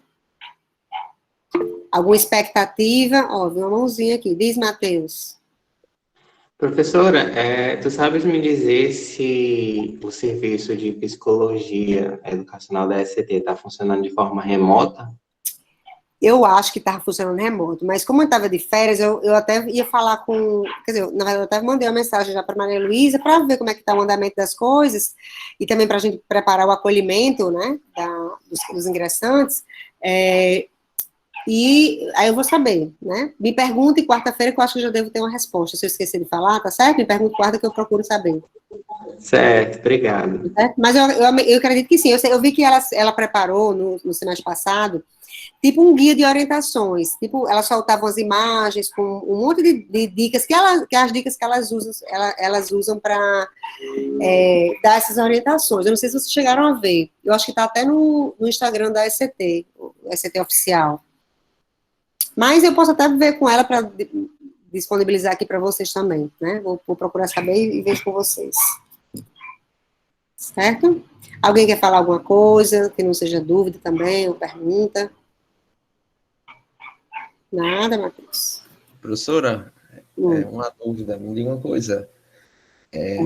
Alguma expectativa? Ó, vi uma mãozinha aqui. Diz, Matheus. Professora, tu sabes me dizer se o serviço de psicologia educacional da SCT está funcionando de forma remota? Eu acho que estava funcionando remoto, mas como eu estava de férias, eu até ia falar com... Quer dizer, na verdade, eu até mandei uma mensagem já para Maria Luísa para ver como é que está o andamento das coisas e também para a gente preparar o acolhimento, né, dos ingressantes. E aí eu vou saber, né? Me pergunte quarta-feira que eu acho que eu já devo ter uma resposta. Se eu esquecer de falar, tá certo? Me pergunte quarta que eu procuro saber. Certo, obrigado. Certo? Mas eu acredito que sim. Eu vi que ela preparou no semestre passado, tipo um guia de orientações. Tipo, ela soltava umas imagens com um monte de dicas, que as dicas que elas usam para dar essas orientações. Eu não sei se vocês chegaram a ver. Eu acho que está até no Instagram da SCT, o SCT oficial. Mas eu posso até ver com ela para disponibilizar aqui para vocês também, né? Vou procurar saber e vejo com vocês. Certo? Alguém quer falar alguma coisa, que não seja dúvida também, ou pergunta? Nada, Matheus? Professora, uma dúvida, me diga uma coisa.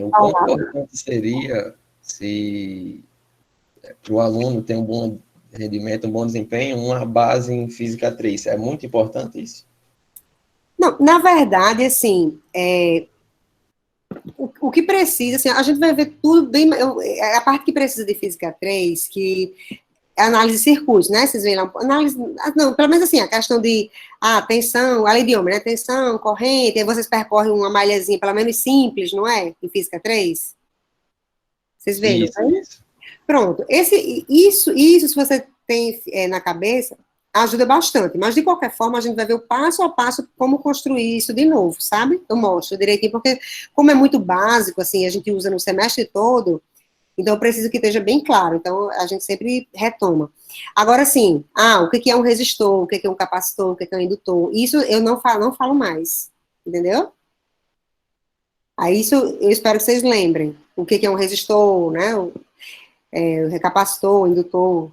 O quão importante seria se para o aluno ter um bom rendimento, um bom desempenho, uma base em Física 3. É muito importante isso? Não, na verdade, assim, o que precisa, assim, a gente vai ver tudo bem, a parte que precisa de Física 3, que é análise de circuitos, né, vocês veem lá, análise, não, pelo menos assim, a questão de, tensão, a lei de Ohm, né, tensão, corrente, aí vocês percorrem uma malhazinha, pelo menos simples, não é, em Física 3? Vocês veem, isso, não é? isso. Pronto, isso, se você tem na cabeça, ajuda bastante, mas de qualquer forma a gente vai ver o passo a passo como construir isso de novo, sabe? Eu mostro direitinho, porque como é muito básico, assim, a gente usa no semestre todo, então eu preciso que esteja bem claro, então a gente sempre retoma. Agora, assim, o que é um resistor, o que é um capacitor, o que é um indutor, isso eu não falo mais, entendeu? Aí isso eu espero que vocês lembrem, o que é um resistor, né, o recapacitor, o indutor.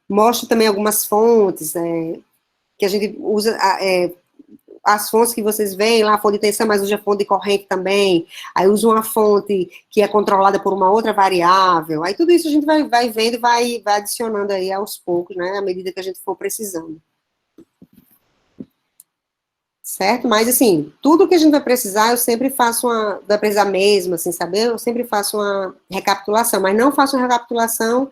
Mostro também algumas fontes, que a gente usa, as fontes que vocês veem lá, fonte de tensão, mas usa fonte de corrente também, aí usa uma fonte que é controlada por uma outra variável, aí tudo isso a gente vai vendo e vai adicionando aí aos poucos, né, à medida que a gente for precisando. Certo? Mas, assim, tudo que a gente vai precisar, eu sempre faço vai precisar mesmo, assim, saber? Eu sempre faço uma recapitulação, mas não faço uma recapitulação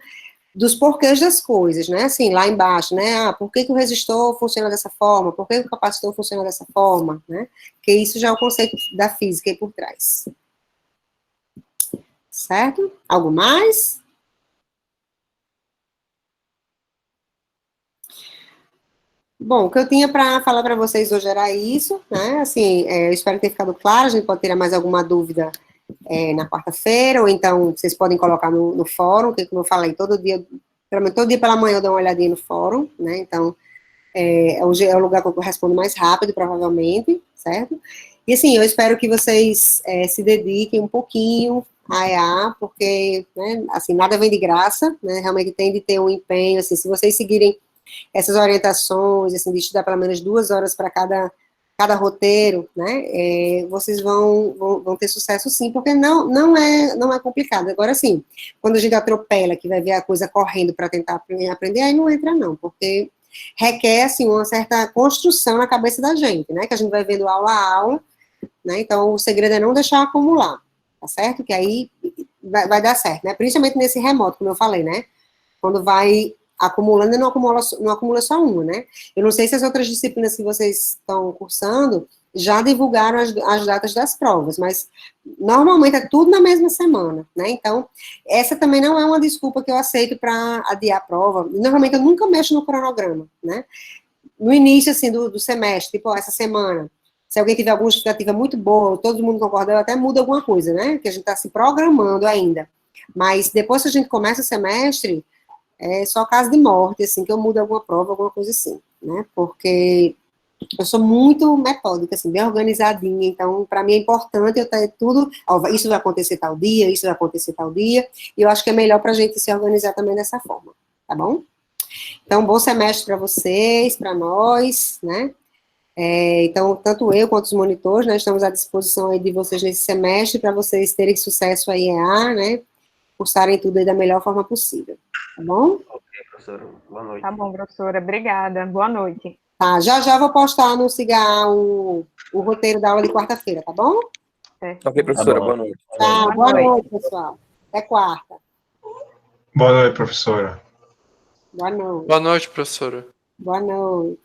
dos porquês das coisas, né? Assim, lá embaixo, né? Por que o resistor funciona dessa forma? Por que o capacitor funciona dessa forma? Né? Porque isso já é o conceito da física aí por trás. Certo? Algo mais? Bom, o que eu tinha para falar para vocês hoje era isso, né? Assim, eu espero ter ficado claro. A gente pode ter mais alguma dúvida na quarta-feira, ou então vocês podem colocar no fórum, que como eu falei, todo dia pela manhã eu dou uma olhadinha no fórum, né? Então, é o lugar que eu respondo mais rápido, provavelmente, certo? E assim, eu espero que vocês se dediquem um pouquinho a EA, porque, né, assim, nada vem de graça, né? Realmente tem de ter um empenho, assim, se vocês seguirem essas orientações, assim, de estudar pelo menos 2 horas para cada roteiro, né, vocês vão ter sucesso sim, porque não é complicado. Agora, sim, quando a gente atropela, que vai ver a coisa correndo para tentar aprender, aí não entra não, porque requer, assim, uma certa construção na cabeça da gente, né, que a gente vai vendo aula a aula, né, então o segredo é não deixar acumular, tá certo? Que aí vai dar certo, né, principalmente nesse remoto, como eu falei, né, quando vai acumulando e não acumula só uma, né? Eu não sei se as outras disciplinas que vocês estão cursando já divulgaram as datas das provas, mas normalmente é tudo na mesma semana, né? Então, essa também não é uma desculpa que eu aceito para adiar a prova. Normalmente eu nunca mexo no cronograma, né? No início, assim, do semestre, tipo, essa semana, se alguém tiver alguma justificativa muito boa, todo mundo concorda, eu até mudo alguma coisa, né? Que a gente está se programando ainda. Mas depois que a gente começa o semestre, é só caso de morte, assim, que eu mudo alguma prova, alguma coisa assim, né? Porque eu sou muito metódica, assim, bem organizadinha, então, para mim é importante eu ter tudo, ó, isso vai acontecer tal dia, isso vai acontecer tal dia, e eu acho que é melhor para a gente se organizar também dessa forma, tá bom? Então, bom semestre para vocês, para nós, né? Então, tanto eu quanto os monitores, né, estamos à disposição aí de vocês nesse semestre, para vocês terem sucesso aí em EA, né? Cursarem tudo aí da melhor forma possível, tá bom? Ok, professora. Boa noite. Tá bom, professora. Obrigada. Boa noite. Tá, já vou postar no Cigar o roteiro da aula de quarta-feira, tá bom? Ok, professora, boa noite. Tá, boa noite, pessoal. Até quarta. Boa noite, professora. Boa noite. Boa noite, professora. Boa noite.